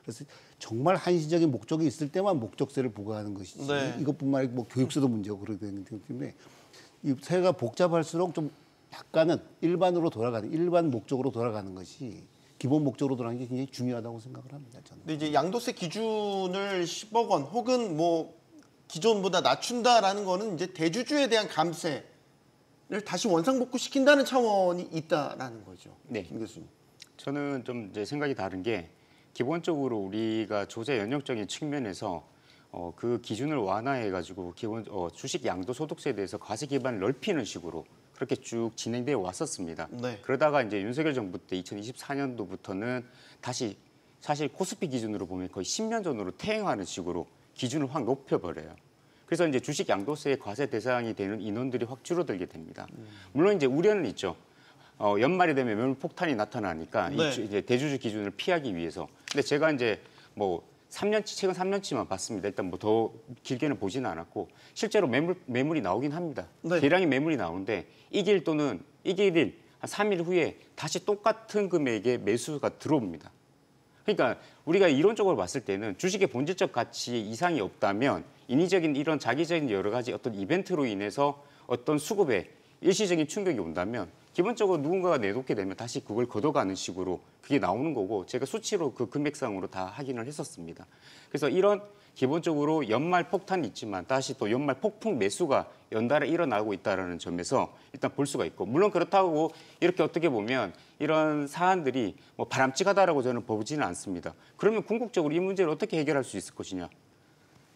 Speaker 5: 그래서 정말 한시적인 목적이 있을 때만 목적세를 부과하는 것이지
Speaker 1: 네.
Speaker 5: 이것뿐만 아니고 뭐 교육세도 문제고 그러기 때문에 이 세가 복잡할수록 좀 약간은 일반으로 돌아가는 일반 목적으로 돌아가는 것이 기본 목적으로 돌아가는 게 굉장히 중요하다고 생각을 합니다. 저는.
Speaker 1: 근데 이제 양도세 기준을 10억 원 혹은 뭐 기존보다 낮춘다라는 거는 이제 대주주에 대한 감세를 다시 원상복구시킨다는 차원이 있다라는 거죠.
Speaker 4: 네.
Speaker 1: 김 교수님.
Speaker 4: 저는 좀 이제 생각이 다른 게 기본적으로 우리가 조세 연역적인 측면에서 그 기준을 완화해가지고 주식 양도소득세에 대해서 과세 기반을 넓히는 식으로 그렇게 쭉 진행되어 왔었습니다.
Speaker 1: 네.
Speaker 4: 그러다가 이제 윤석열 정부 때 2024년도부터는 다시 사실 코스피 기준으로 보면 거의 10년 전으로 퇴행하는 식으로 기준을 확 높여버려요. 그래서 이제 주식 양도세의 과세 대상이 되는 인원들이 확 줄어들게 됩니다. 물론 이제 우려는 있죠. 연말이 되면 매물 폭탄이 나타나니까
Speaker 1: 네.
Speaker 4: 이제 대주주 기준을 피하기 위해서. 근데 제가 이제 뭐 3년치 최근 3년치만 봤습니다. 일단 뭐 더 길게는 보지는 않았고 실제로 매물이 나오긴 합니다.
Speaker 1: 네.
Speaker 4: 대량의 매물이 나오는데 이길 또는 이길 한 3일 후에 다시 똑같은 금액의 매수가 들어옵니다. 그러니까 우리가 이론적으로 봤을 때는 주식의 본질적 가치 이상이 없다면 인위적인 이런 자기적인 여러 가지 어떤 이벤트로 인해서 어떤 수급에 일시적인 충격이 온다면 기본적으로 누군가가 내놓게 되면 다시 그걸 걷어가는 식으로 그게 나오는 거고 제가 수치로 그 금액상으로 다 확인을 했었습니다. 그래서 이런 기본적으로 연말 폭탄이 있지만 다시 또 연말 폭풍 매수가 연달아 일어나고 있다는 점에서 일단 볼 수가 있고 물론 그렇다고 이렇게 어떻게 보면 이런 사안들이 뭐 바람직하다라고 저는 보지는 않습니다. 그러면 궁극적으로 이 문제를 어떻게 해결할 수 있을 것이냐.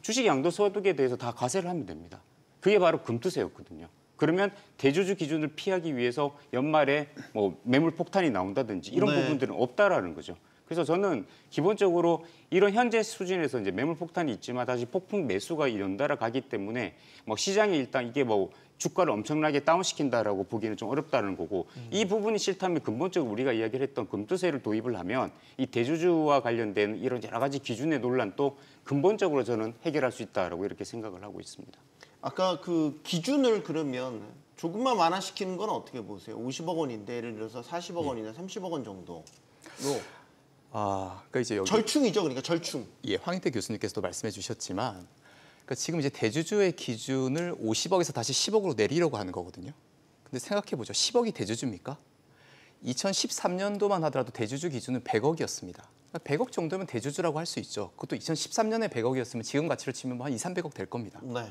Speaker 4: 주식 양도소득에 대해서 다 과세를 하면 됩니다. 그게 바로 금투세였거든요. 그러면 대주주 기준을 피하기 위해서 연말에 뭐 매물 폭탄이 나온다든지 이런
Speaker 1: 네.
Speaker 4: 부분들은 없다라는 거죠. 그래서 저는 기본적으로 이런 현재 수준에서 이제 매물 폭탄이 있지만 다시 폭풍 매수가 연달아 가기 때문에 뭐 시장이 일단 이게 뭐 주가를 엄청나게 다운시킨다라고 보기는 좀 어렵다는 거고 이 부분이 싫다면 근본적으로 우리가 이야기를 했던 금투세를 도입을 하면 이 대주주와 관련된 이런 여러 가지 기준의 논란도 근본적으로 저는 해결할 수 있다라고 이렇게 생각을 하고 있습니다.
Speaker 1: 아까 그 기준을 그러면 조금만 완화시키는 건 어떻게 보세요? 50억 원인데 예를 들어서 40억 원이나 30억 원 정도로
Speaker 6: 그러니까 이제 여기
Speaker 1: 절충이죠. 그러니까 절충.
Speaker 6: 예, 황인태 교수님께서도 말씀해 주셨지만 그러니까 지금 이제 대주주의 기준을 50억에서 다시 10억으로 내리려고 하는 거거든요. 근데 생각해 보죠. 10억이 대주주입니까? 2013년도만 하더라도 대주주 기준은 100억이었습니다. 100억 정도면 대주주라고 할 수 있죠. 그것도 2013년에 100억이었으면 지금 가치로 치면 뭐 한 2, 300억 될 겁니다.
Speaker 1: 네.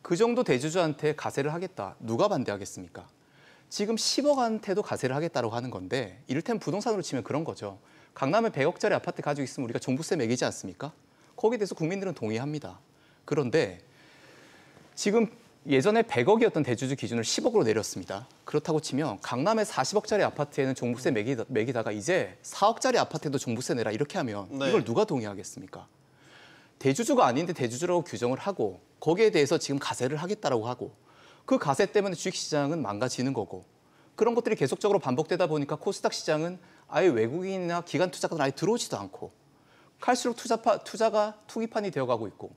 Speaker 6: 그 정도 대주주한테 가세를 하겠다. 누가 반대하겠습니까? 지금 10억한테도 가세를 하겠다고 하는 건데 이를테면 부동산으로 치면 그런 거죠. 강남에 100억짜리 아파트 가지고 있으면 우리가 종부세 매기지 않습니까? 거기에 대해서 국민들은 동의합니다. 그런데 지금 예전에 100억이었던 대주주 기준을 10억으로 내렸습니다. 그렇다고 치면 강남의 40억짜리 아파트에는 종부세 매기다가 이제 4억짜리 아파트에도 종부세 내라 이렇게 하면
Speaker 1: 네.
Speaker 6: 이걸 누가 동의하겠습니까? 대주주가 아닌데 대주주라고 규정을 하고 거기에 대해서 지금 가세를 하겠다라고 하고 그 가세 때문에 주식시장은 망가지는 거고 그런 것들이 계속적으로 반복되다 보니까 코스닥 시장은 아예 외국인이나 기관 투자가들 아예 들어오지도 않고 갈수록 투자가 투기판이 되어가고 있고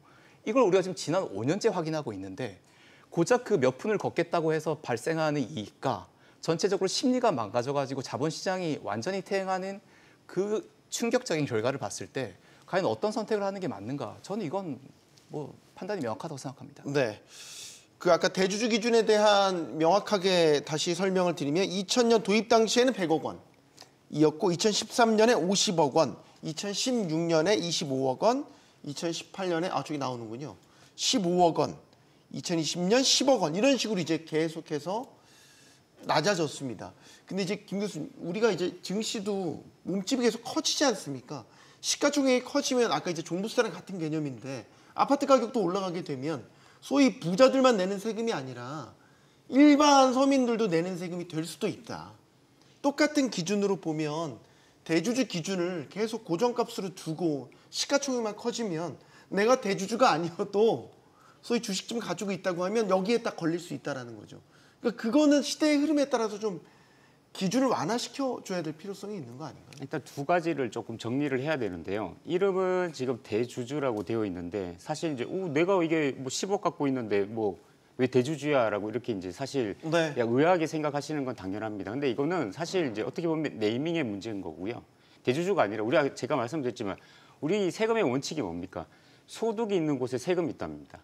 Speaker 6: 이걸 우리가 지금 지난 5년째 확인하고 있는데 고작 그 몇 푼을 걷겠다고 해서 발생하는 이익과 전체적으로 심리가 망가져가지고 자본시장이 완전히 퇴행하는 그 충격적인 결과를 봤을 때 과연 어떤 선택을 하는 게 맞는가? 저는 이건 뭐 판단이 명확하다고 생각합니다.
Speaker 1: 네. 그 아까 대주주 기준에 대한 명확하게 다시 설명을 드리면 2000년 도입 당시에는 100억 원이었고 2013년에 50억 원, 2016년에 25억 원, 2018년에 저기 나오는군요. 15억 원, 2020년 10억 원 이런 식으로 이제 계속해서 낮아졌습니다. 근데 이제 김 교수님, 우리가 이제 증시도 몸집이 계속 커지지 않습니까? 시가총액이 커지면 아까 이제 종부세랑 같은 개념인데 아파트 가격도 올라가게 되면 소위 부자들만 내는 세금이 아니라 일반 서민들도 내는 세금이 될 수도 있다. 똑같은 기준으로 보면 대주주 기준을 계속 고정값으로 두고 시가총액만 커지면 내가 대주주가 아니어도 소위 주식 좀 가지고 있다고 하면 여기에 딱 걸릴 수 있다는 거죠. 그러니까 그거는 시대의 흐름에 따라서 좀 기준을 완화시켜줘야 될 필요성이 있는 거 아닌가요?
Speaker 4: 일단 두 가지를 조금 정리를 해야 되는데요. 이름은 지금 대주주라고 되어 있는데 사실 이제 내가 이게 뭐 10억 갖고 있는데 뭐 왜 대주주야라고 이렇게 이제 사실
Speaker 1: 네.
Speaker 4: 의아하게 생각하시는 건 당연합니다. 근데 이거는 사실 이제 어떻게 보면 네이밍의 문제인 거고요. 대주주가 아니라 제가 말씀드렸지만 우리 세금의 원칙이 뭡니까? 소득이 있는 곳에 세금이 있답니다.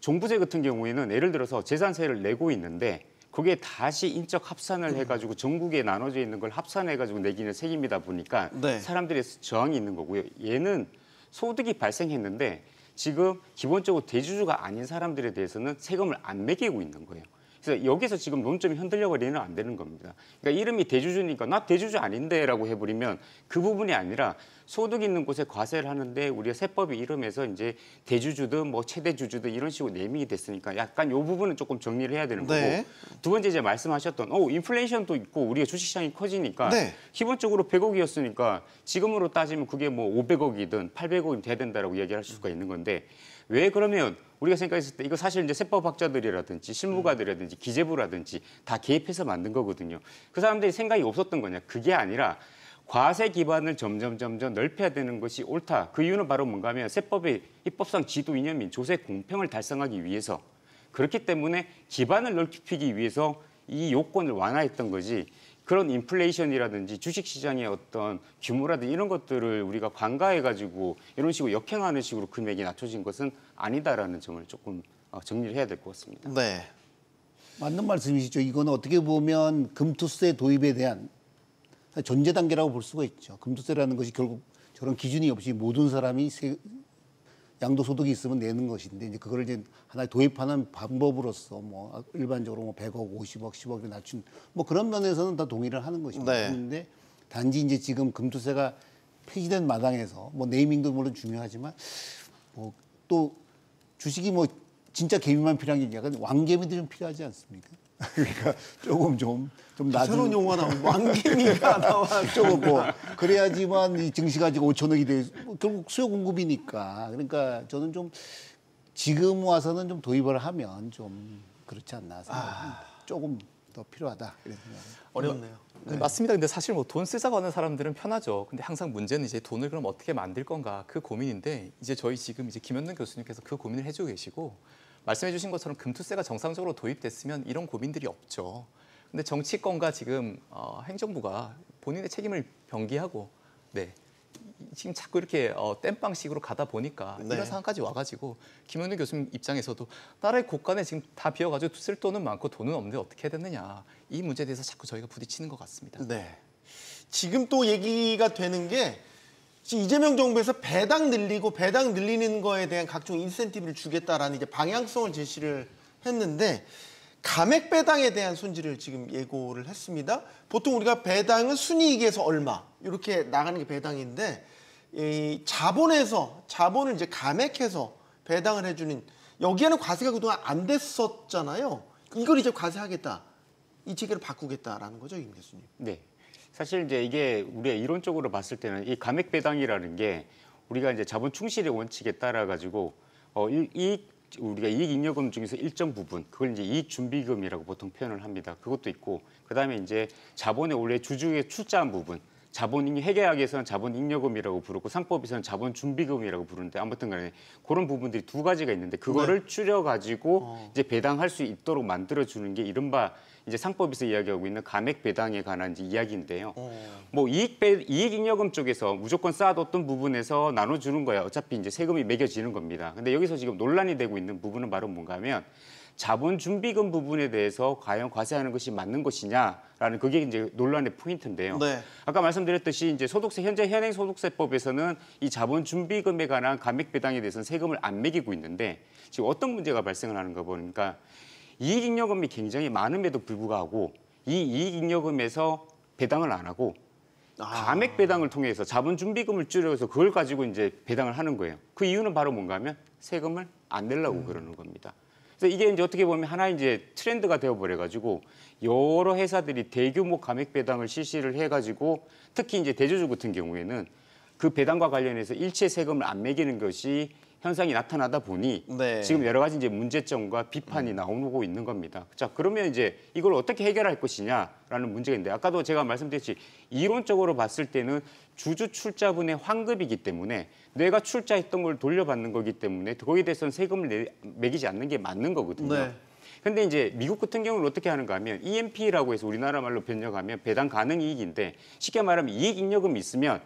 Speaker 4: 종부세 같은 경우에는 예를 들어서 재산세를 내고 있는데 그게 다시 인적 합산을 해가지고 전국에 나눠져 있는 걸 합산해가지고 내기는 세금이다 보니까
Speaker 1: 네.
Speaker 4: 사람들의 저항이 있는 거고요. 얘는 소득이 발생했는데 지금 기본적으로 대주주가 아닌 사람들에 대해서는 세금을 안 매기고 있는 거예요. 그래서 여기서 지금 논점이 흔들려버리면 안 되는 겁니다. 그러니까 이름이 대주주니까 나 대주주 아닌데라고 해버리면 그 부분이 아니라 소득 있는 곳에 과세를 하는데 우리가 세법이 이름에서 이제 대주주든 뭐 최대주주든 이런 식으로 네이밍이 됐으니까 약간 이 부분은 조금 정리를 해야 되는 거고
Speaker 1: 네.
Speaker 4: 두 번째 이제 말씀하셨던 인플레이션도 있고 우리가 주식시장이 커지니까
Speaker 1: 네.
Speaker 4: 기본적으로 100억이었으니까 지금으로 따지면 그게 뭐 500억이든 800억이든 돼야 된다라고 이야기할 수가 있는 건데 왜 그러면 우리가 생각했을 때 이거 사실 이제 세법학자들이라든지 실무가들이라든지 기재부라든지 다 개입해서 만든 거거든요. 그 사람들이 생각이 없었던 거냐? 그게 아니라 과세 기반을 점점 넓혀야 되는 것이 옳다. 그 이유는 바로 뭔가 하면 세법의 입법상 지도 이념인 조세 공평을 달성하기 위해서 그렇기 때문에 기반을 넓히기 위해서 이 요건을 완화했던 거지 그런 인플레이션이라든지 주식시장의 어떤 규모라든지 이런 것들을 우리가 간과해가지고 이런 식으로 역행하는 식으로 금액이 낮춰진 것은 아니다라는 점을 조금 정리를 해야 될 것 같습니다.
Speaker 1: 네.
Speaker 5: 맞는 말씀이시죠. 이거는 어떻게 보면 금투세 도입에 대한 전제 단계라고 볼 수가 있죠. 금투세라는 것이 결국 저런 기준이 없이 모든 사람이 양도소득이 있으면 내는 것인데 이제 그걸 이제 하나의 도입하는 방법으로서 뭐 일반적으로 뭐 100억, 50억, 10억을 낮춘 뭐 그런 면에서는 다 동의를 하는 것입니다.
Speaker 1: 네.
Speaker 5: 그런데 단지 이제 지금 금투세가 폐지된 마당에서 뭐 네이밍도 물론 중요하지만 뭐 또 주식이 뭐 진짜 개미만 필요한 게 약간 왕개미들이 좀 필요하지 않습니까? 그러니까 좀 낮은
Speaker 1: 새로운 용어가 나오고 왕개미가 나와.
Speaker 5: 조금 뭐 그래야지만 이 증시 가지고 5천억이 돼. 결국 수요 공급이니까. 그러니까 저는 좀 지금 와서는 좀 도입을 하면 좀 그렇지 않나 생각합니다. 조금 더 필요하다 이런 생각.
Speaker 1: 어렵네요.
Speaker 6: 네. 맞습니다. 근데 사실 뭐 돈 쓰자고 하는 사람들은 편하죠. 근데 항상 문제는 이제 돈을 그럼 어떻게 만들 건가 그 고민인데 이제 저희 지금 이제 김현능 교수님께서 그 고민을 해주고 계시고 말씀해주신 것처럼 금투세가 정상적으로 도입됐으면 이런 고민들이 없죠. 근데 정치권과 지금 행정부가 본인의 책임을 변기하고 네. 지금 자꾸 이렇게 땜빵식으로 가다 보니까
Speaker 1: 네.
Speaker 6: 이런 상황까지 와가지고 김현우 교수님 입장에서도 나라의 곳간에 지금 다 비어가지고 쓸 돈은 많고 돈은 없는데 어떻게 해야 되느냐 이 문제에 대해서 자꾸 저희가 부딪히는 것 같습니다.
Speaker 1: 네. 지금 또 얘기가 되는 게 지금 이재명 정부에서 배당 늘리는 거에 대한 각종 인센티브를 주겠다라는 이제 방향성을 제시를 했는데 감액 배당에 대한 손질을 지금 예고를 했습니다. 보통 우리가 배당은 순이익에서 얼마 이렇게 나가는 게 배당인데 이 자본을 이제 감액해서 배당을 해주는 여기에는 과세가 그동안 안 됐었잖아요. 이걸 이제 과세하겠다. 이 체계를 바꾸겠다라는 거죠, 임 교수님.
Speaker 4: 네. 사실 이제 이게 우리가 이론적으로 봤을 때는 이 감액 배당이라는 게 우리가 이제 자본 충실의 원칙에 따라 가지고 우리가 이익 잉여금 중에서 일정 부분 그걸 이제 이익 준비금이라고 보통 표현을 합니다. 그것도 있고 그다음에 이제 자본의 원래 주주에 출자한 부분 회계학에서는 자본 잉여금이라고 부르고 상법에서는 자본 준비금이라고 부르는데 아무튼 간에 그런 부분들이 두 가지가 있는데 그거를 줄여 가지고 이제 배당할 수 있도록 만들어 주는 게 이른바 이제 상법에서 이야기하고 있는 감액 배당에 관한 이제 이야기인데요. 뭐 이익 잉여금 쪽에서 무조건 쌓아뒀던 부분에서 나눠주는 거야. 어차피 이제 세금이 매겨지는 겁니다. 근데 여기서 지금 논란이 되고 있는 부분은 바로 뭔가 하면 자본 준비금 부분에 대해서 과연 과세하는 것이 맞는 것이냐라는 그게 이제 논란의 포인트인데요.
Speaker 1: 네.
Speaker 4: 아까 말씀드렸듯이 이제 현재 현행 소득세법에서는 이 자본 준비금에 관한 감액 배당에 대해서는 세금을 안 매기고 있는데 지금 어떤 문제가 발생을 하는가 보니까 이익잉여금이 굉장히 많음에도 불구하고 이 이익잉여금에서 배당을 안 하고 감액 배당을 통해서 자본 준비금을 줄여서 그걸 가지고 이제 배당을 하는 거예요. 그 이유는 바로 뭔가 하면 세금을 안 내려고 그러는 겁니다. 그래서 이게 이제 어떻게 보면 하나의 이제 트렌드가 되어버려가지고 여러 회사들이 대규모 감액 배당을 실시를 해가지고 특히 이제 대주주 같은 경우에는 그 배당과 관련해서 일체 세금을 안 매기는 것이 현상이 나타나다 보니
Speaker 1: 네.
Speaker 4: 지금 여러 가지 이제 문제점과 비판이 나오고 있는 겁니다. 자, 그러면 이제 이걸 어떻게 해결할 것이냐라는 문제가 있는데 아까도 제가 말씀드렸듯이 이론적으로 봤을 때는 주주 출자분의 환급이기 때문에 내가 출자했던 걸 돌려받는 거기 때문에 거기에 대해서는 세금을 매기지 않는 게 맞는 거거든요.
Speaker 1: 네.
Speaker 4: 근데 이제 미국 같은 경우는 어떻게 하는가 하면 EMP라고 해서 우리나라 말로 번역하면 배당 가능 이익인데 쉽게 말하면 이익 잉여금이 있으면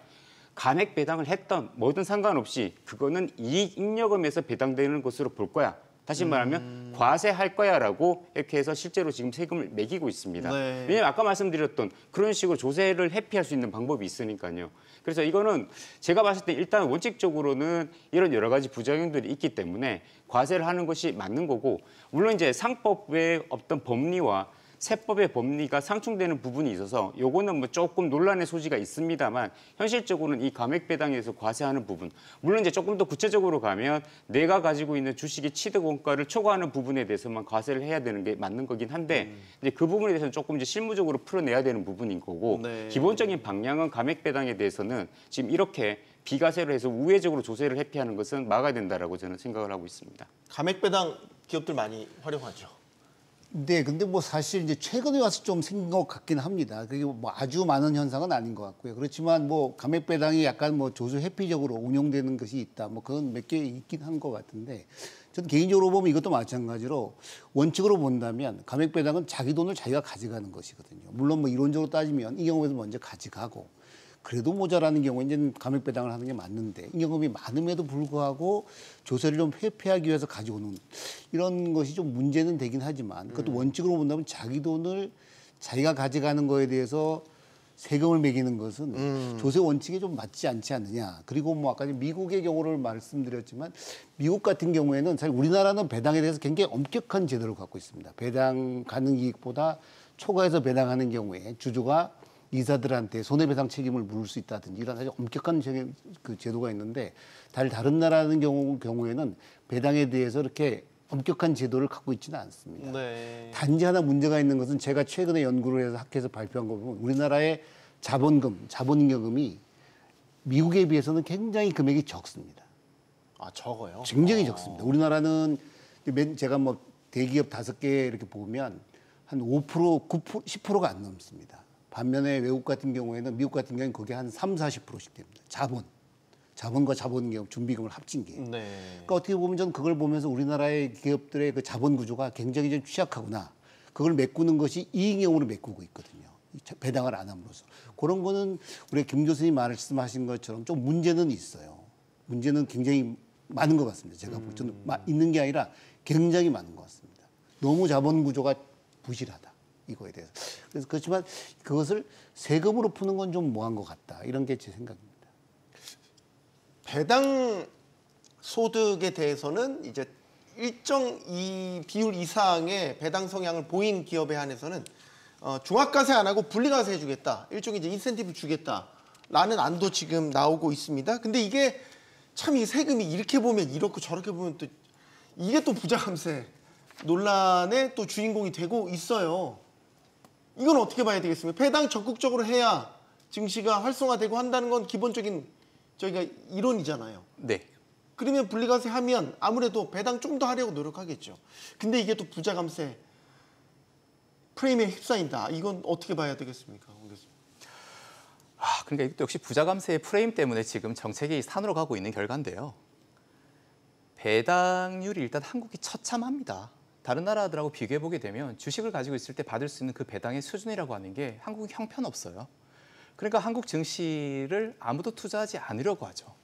Speaker 4: 감액 배당을 했던 뭐든 상관없이 그거는 이익 잉여금에서 배당되는 것으로 볼 거야. 다시 말하면 과세할 거야라고 이렇게 해서 실제로 지금 세금을 매기고 있습니다.
Speaker 1: 네.
Speaker 4: 왜냐하면 아까 말씀드렸던 그런 식으로 조세를 회피할 수 있는 방법이 있으니까요. 그래서 이거는 제가 봤을 때 일단 원칙적으로는 이런 여러 가지 부작용들이 있기 때문에 과세를 하는 것이 맞는 거고 물론 이제 상법의 어떤 법리와 세법의 법리가 상충되는 부분이 있어서 요거는 뭐 조금 논란의 소지가 있습니다만 현실적으로는 이 감액 배당에서 과세하는 부분 물론 이제 조금 더 구체적으로 가면 내가 가지고 있는 주식의 취득 원가를 초과하는 부분에 대해서만 과세를 해야 되는 게 맞는 거긴 한데 이제 그 부분에 대해서는 조금 이제 실무적으로 풀어내야 되는 부분인 거고
Speaker 1: 네.
Speaker 4: 기본적인 방향은 감액 배당에 대해서는 지금 이렇게 비과세로 해서 우회적으로 조세를 회피하는 것은 막아야 된다라고 저는 생각을 하고 있습니다.
Speaker 1: 감액 배당 기업들 많이 활용하죠.
Speaker 5: 네, 근데 뭐 사실 이제 최근에 와서 좀 생긴 것 같긴 합니다. 그게 뭐 아주 많은 현상은 아닌 것 같고요. 그렇지만 뭐 감액 배당이 약간 뭐 조수 회피적으로 운용되는 것이 있다. 뭐 그건 몇 개 있긴 한 것 같은데, 저는 개인적으로 보면 이것도 마찬가지로 원칙으로 본다면 감액 배당은 자기 돈을 자기가 가져가는 것이거든요. 물론 뭐 이론적으로 따지면 이 경우에도 먼저 가져가고, 그래도 모자라는 경우에 이제 감액 배당을 하는 게 맞는데, 임금이 많음에도 불구하고 조세를 좀 회피하기 위해서 가져오는 이런 것이 좀 문제는 되긴 하지만, 그것도 원칙으로 본다면 자기 돈을 자기가 가져가는 거에 대해서 세금을 매기는 것은 조세 원칙에 좀 맞지 않지 않느냐. 그리고 뭐 아까 미국의 경우를 말씀드렸지만, 미국 같은 경우에는 사실 우리나라는 배당에 대해서 굉장히 엄격한 제도를 갖고 있습니다. 배당 가능 이익보다 초과해서 배당하는 경우에 주주가 이사들한테 손해배상 책임을 물을 수 있다든지 이런 아주 엄격한 그 제도가 있는데, 다른 나라는 경우에는 배당에 대해서 이렇게 엄격한 제도를 갖고 있지는 않습니다.
Speaker 1: 네.
Speaker 5: 단지 하나 문제가 있는 것은 제가 최근에 연구를 해서 학회에서 발표한 거 보면 우리나라의 자본임금이 미국에 비해서는 굉장히 금액이 적습니다.
Speaker 1: 아, 적어요?
Speaker 5: 굉장히 적습니다. 우리나라는 제가 뭐 대기업 5개 이렇게 보면 한 5%, 9%, 10%가 안 넘습니다. 반면에 외국 같은 경우에는, 미국 같은 경우에는 거기에 한 30~40%씩 됩니다. 자본과 자본기업, 준비금을 합친 게.
Speaker 1: 네.
Speaker 5: 그러니까 어떻게 보면 저는 그걸 보면서 우리나라의 기업들의 그 자본 구조가 굉장히 좀 취약하구나. 그걸 메꾸는 것이 이익용으로 메꾸고 있거든요. 배당을 안 함으로써. 그런 거는 우리 김 교수님 말씀하신 것처럼 좀 문제는 있어요. 문제는 굉장히 많은 것 같습니다. 제가 볼 때는 있는 게 아니라 굉장히 많은 것 같습니다. 너무 자본 구조가 부실하다. 이거에 대해서. 그래서 그렇지만 그것을 세금으로 푸는 건 좀 뭐한 것 같다. 이런 게 제 생각입니다.
Speaker 1: 배당 소득에 대해서는 이제 일정 이 비율 이상의 배당 성향을 보인 기업에 한해서는 중압과세 안 하고 분리과세 해주겠다. 일종의 이제 인센티브 주겠다라는 안도 지금 나오고 있습니다. 근데 이게 참 이 세금이 이렇게 보면 이렇고 저렇게 보면 또 이게 또 부자감세 논란의 또 주인공이 되고 있어요. 이건 어떻게 봐야 되겠습니까? 배당 적극적으로 해야 증시가 활성화되고 한다는 건 기본적인 저희가 이론이잖아요.
Speaker 6: 네.
Speaker 1: 그러면 분리과세 하면 아무래도 배당 좀 더 하려고 노력하겠죠. 근데 이게 또 부자감세 프레임에 휩싸인다. 이건 어떻게 봐야 되겠습니까?
Speaker 6: 그러니까 이것도 역시 부자감세의 프레임 때문에 지금 정책이 산으로 가고 있는 결과인데요. 배당률이 일단 한국이 처참합니다. 다른 나라들하고 비교해보게 되면 주식을 가지고 있을 때 받을 수 있는 그 배당의 수준이라고 하는 게 한국은 형편없어요. 그러니까 한국 증시를 아무도 투자하지 않으려고 하죠.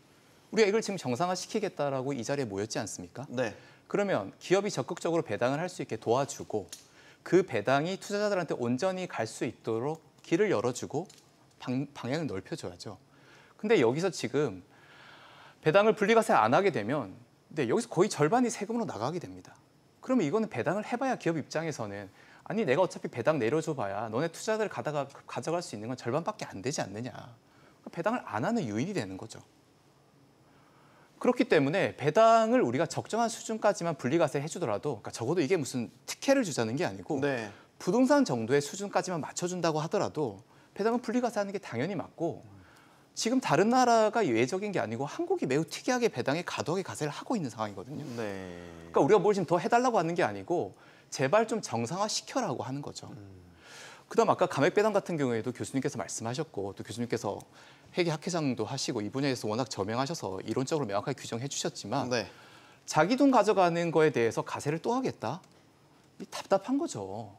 Speaker 6: 우리가 이걸 지금 정상화시키겠다라고 이 자리에 모였지 않습니까?
Speaker 1: 네.
Speaker 6: 그러면 기업이 적극적으로 배당을 할 수 있게 도와주고 그 배당이 투자자들한테 온전히 갈 수 있도록 길을 열어주고 방향을 넓혀줘야죠. 근데 여기서 지금 배당을 분리과세 안 하게 되면 여기서 거의 절반이 세금으로 나가게 됩니다. 그러면 이거는 배당을 해봐야 기업 입장에서는 아니 내가 어차피 배당 내려줘봐야 너네 투자자들 가져갈 수 있는 건 절반밖에 안 되지 않느냐. 그러니까 배당을 안 하는 요인이 되는 거죠. 그렇기 때문에 배당을 우리가 적정한 수준까지만 분리과세 해주더라도 그러니까 적어도 이게 무슨 특혜를 주자는 게 아니고
Speaker 1: 네.
Speaker 6: 부동산 정도의 수준까지만 맞춰준다고 하더라도 배당은 분리과세하는 게 당연히 맞고 지금 다른 나라가 예외적인 게 아니고 한국이 매우 특이하게 배당에 과도하게 과세를 하고 있는 상황이거든요.
Speaker 1: 네.
Speaker 6: 그러니까 우리가 뭘 지금 더 해달라고 하는 게 아니고 제발 좀 정상화시켜라고 하는 거죠. 그다음 아까 감액배당 같은 경우에도 교수님께서 말씀하셨고 또 교수님께서 회계 학회장도 하시고 이 분야에서 워낙 저명하셔서 이론적으로 명확하게 규정해 주셨지만
Speaker 1: 네.
Speaker 6: 자기 돈 가져가는 거에 대해서 과세를 또 하겠다? 답답한 거죠.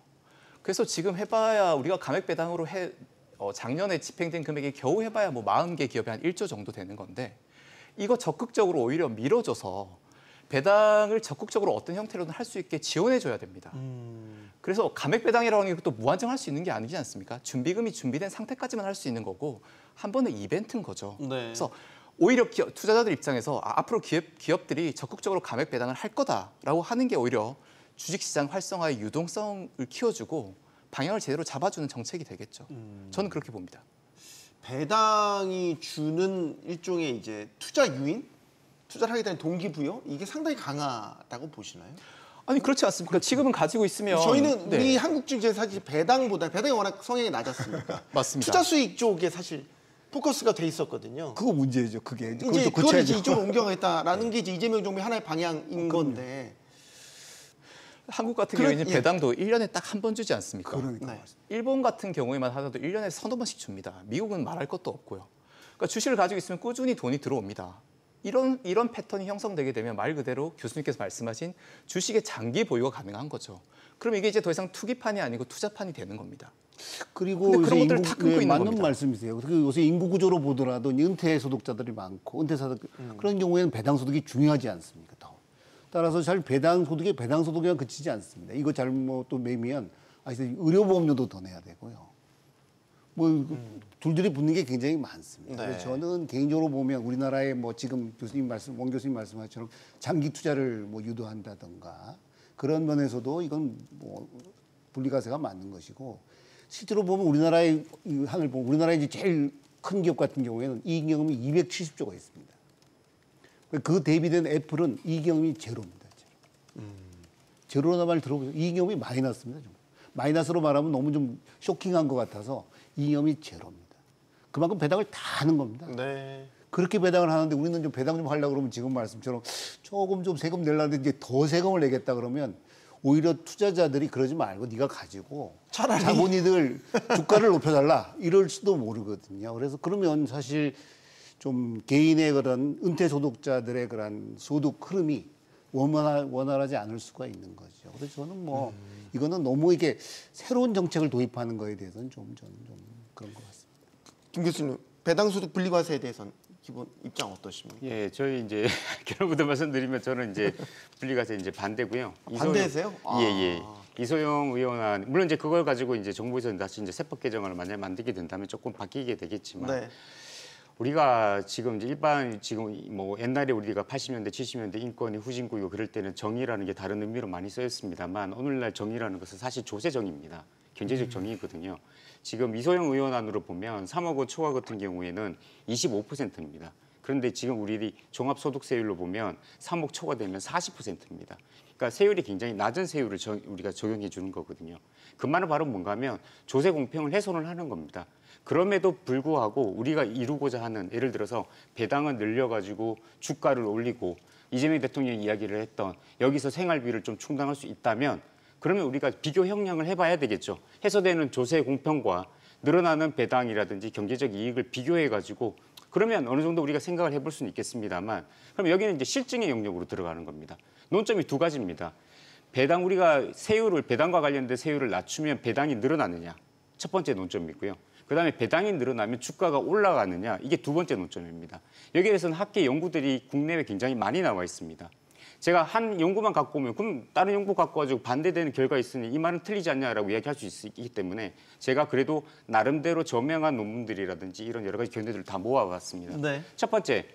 Speaker 6: 그래서 지금 해봐야 우리가 감액배당으로 작년에 집행된 금액이 겨우 해봐야 뭐 40개 기업이 한 1조 정도 되는 건데 이거 적극적으로 오히려 밀어줘서 배당을 적극적으로 어떤 형태로든 할 수 있게 지원해줘야 됩니다. 그래서 감액배당이라고 하는 게 또 무한정할 수 있는 게 아니지 않습니까? 준비금이 준비된 상태까지만 할 수 있는 거고 한 번의 이벤트인 거죠.
Speaker 1: 네.
Speaker 6: 그래서 오히려 투자자들 입장에서 앞으로 기업들이 적극적으로 감액배당을 할 거다라고 하는 게 오히려 주식시장 활성화의 유동성을 키워주고 방향을 제대로 잡아주는 정책이 되겠죠. 저는 그렇게 봅니다.
Speaker 1: 배당이 주는 일종의 이제 투자 유인, 투자를 하게 되는 동기부여 이게 상당히 강하다고 보시나요?
Speaker 6: 아니 그렇지 않습니까? 지금은 가지고 있으면
Speaker 1: 저희는
Speaker 6: 네.
Speaker 1: 우리 한국 증시에 사실 배당이 워낙 성향이 낮았으니까
Speaker 6: 맞습니다.
Speaker 1: 투자 수익 쪽에 사실 포커스가 돼 있었거든요.
Speaker 5: 그거 문제죠. 그게
Speaker 1: 이제 그걸 이제 이쪽으로 옮겨가겠다라는 게 이제 이재명 정부의 하나의 방향인 건데
Speaker 6: 한국 같은
Speaker 1: 그런-
Speaker 6: 경우에는
Speaker 1: 예.
Speaker 6: 배당도 1년에 딱 한 번 주지 않습니까?
Speaker 5: 그러니까
Speaker 1: 네.
Speaker 6: 일본 같은 경우에만 하더라도 1년에 서너 번씩 줍니다. 미국은 말할 것도 없고요. 그러니까 주식을 가지고 있으면 꾸준히 돈이 들어옵니다. 이런 패턴이 형성되게 되면 말 그대로 교수님께서 말씀하신 주식의 장기 보유가 가능한 거죠. 그럼 이게 이제 더 이상 투기판이 아니고 투자판이 되는 겁니다.
Speaker 5: 그리고
Speaker 6: 근데 그런
Speaker 5: 요새
Speaker 6: 것들을 다 끊고 있는
Speaker 5: 맞는
Speaker 6: 겁니다.
Speaker 5: 말씀이세요. 그리고 요새 인구 구조로 보더라도 은퇴 소득자들이 많고 은퇴 소득 그런 경우에는 배당 소득이 중요하지 않습니까? 더. 따라서 잘 배당 소득에만 그치지 않습니다. 이거 잘못 또 매면 의료보험료도 더 내야 되고요. 뭐 둘들이 붙는 게 굉장히 많습니다.
Speaker 1: 네.
Speaker 5: 그래서 저는 개인적으로 보면 우리나라의 뭐 지금 원 교수님 말씀하신 것처럼 장기 투자를 뭐 유도한다든가 그런 면에서도 이건 뭐 분리과세가 맞는 것이고 실제로 보면 우리나라의 이 하늘 보면 우리나라의 이제 제일 큰 기업 같은 경우에는 이익경험이 270조가 있습니다. 그 대비된 애플은 이익경험이 제로입니다. 제로라는 말 들어보세요. 이익경험이 마이너스입니다. 정말. 마이너스로 말하면 너무 좀 쇼킹한 것 같아서 이익경험이 제로입니다. 그만큼 배당을 다 하는 겁니다.
Speaker 1: 네.
Speaker 5: 그렇게 배당을 하는데 우리는 좀 배당 좀 하려고 그러면 지금 말씀처럼 조금 좀 세금 내려는데 이제 더 세금을 내겠다 그러면 오히려 투자자들이 그러지 말고 네가 가지고
Speaker 1: 차라리
Speaker 5: 자본이들 주가를 높여달라 이럴지도 모르거든요. 그래서 그러면 사실 좀 개인의 그런 은퇴 소득자들의 그런 소득 흐름이 원활하지 않을 수가 있는 거죠. 그래서 저는 뭐 이거는 너무 이게 새로운 정책을 도입하는 거에 대해서는 좀 그런 것 같습니다.
Speaker 1: 김 교수님 배당소득 분리과세에 대해서는 기본 입장 어떠십니까?
Speaker 4: 예, 저희 이제 결론부터 말씀드리면 저는 이제 분리과세 이제 반대고요.
Speaker 1: 반대세요?
Speaker 4: 예, 예. 이소영 의원은 물론 이제 그걸 가지고 이제 정부에서 다시 이제 세법 개정을 만약 만들게 된다면 조금 바뀌게 되겠지만
Speaker 1: 네.
Speaker 4: 우리가 지금 이제 일반 지금 뭐 옛날에 우리가 80년대, 70년대 인권이 후진국이고 그럴 때는 정의라는 게 다른 의미로 많이 쓰였습니다만 오늘날 정의라는 것은 사실 조세정의입니다. 경제적 정의거든요. 지금 이소영 의원 안으로 보면 3억 원 초과 같은 경우에는 25%입니다. 그런데 지금 우리 종합소득세율로 보면 3억 초과 되면 40%입니다. 그러니까 세율이 굉장히 낮은 세율을 우리가 적용해 주는 거거든요. 그 말은 바로 뭔가 하면 조세 공평을 훼손을 하는 겁니다. 그럼에도 불구하고 우리가 이루고자 하는 예를 들어서 배당을 늘려가지고 주가를 올리고 이재명 대통령이 이야기를 했던 여기서 생활비를 좀 충당할 수 있다면 그러면 우리가 비교 형량을 해봐야 되겠죠. 해소되는 조세 공평과 늘어나는 배당이라든지 경제적 이익을 비교해가지고 그러면 어느 정도 우리가 생각을 해볼 수는 있겠습니다만 그럼 여기는 이제 실증의 영역으로 들어가는 겁니다. 논점이 두 가지입니다. 우리가 배당과 관련된 세율을 낮추면 배당이 늘어나느냐 첫 번째 논점이고요. 그다음에 배당이 늘어나면 주가가 올라가느냐 이게 두 번째 논점입니다. 여기에 대해서는 학계 연구들이 국내에 굉장히 많이 나와 있습니다. 제가 한 연구만 갖고 오면 그럼 다른 연구 갖고 가지고 반대되는 결과 있으니 이 말은 틀리지 않냐라고 이야기할 수 있기 때문에 제가 그래도 나름대로 저명한 논문들이라든지 이런 여러 가지 견해들을 다 모아봤습니다.
Speaker 1: 네.
Speaker 4: 첫 번째,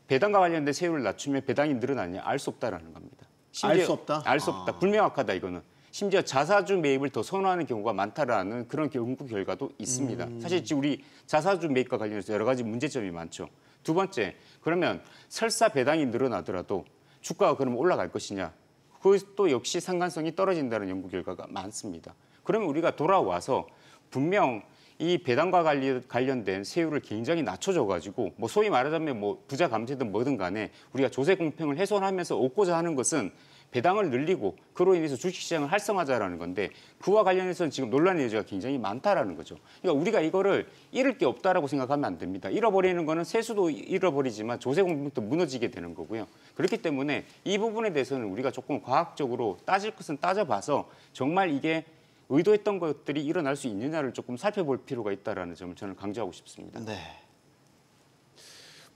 Speaker 4: 배당과 관련된 세율을 낮추면 배당이 늘어나냐 알 수 없다라는 겁니다.
Speaker 1: 알 수 없다?
Speaker 4: 알 수 없다. 불명확하다 이거는. 심지어 자사주 매입을 더 선호하는 경우가 많다라는 그런 연구 결과도 있습니다. 사실 지금 우리 자사주 매입과 관련해서 여러 가지 문제점이 많죠. 두 번째, 그러면 설사 배당이 늘어나더라도 주가가 그러면 올라갈 것이냐? 그것도 역시 상관성이 떨어진다는 연구 결과가 많습니다. 그러면 우리가 돌아와서 분명 이 배당과 관련된 세율을 굉장히 낮춰줘가지고 뭐 소위 말하자면 뭐 부자 감세든 뭐든 간에 우리가 조세 공평을 훼손하면서 얻고자 하는 것은 배당을 늘리고 그로 인해서 주식시장을 활성화하자라는 건데 그와 관련해서는 지금 논란의 여지가 굉장히 많다라는 거죠. 그러니까 우리가 이거를 잃을 게 없다라고 생각하면 안 됩니다. 잃어버리는 거는 세수도 잃어버리지만 조세 공평도 무너지게 되는 거고요. 그렇기 때문에 이 부분에 대해서는 우리가 조금 과학적으로 따질 것은 따져봐서 정말 이게 의도했던 것들이 일어날 수 있느냐를 조금 살펴볼 필요가 있다라는 점을 저는 강조하고 싶습니다.
Speaker 1: 네.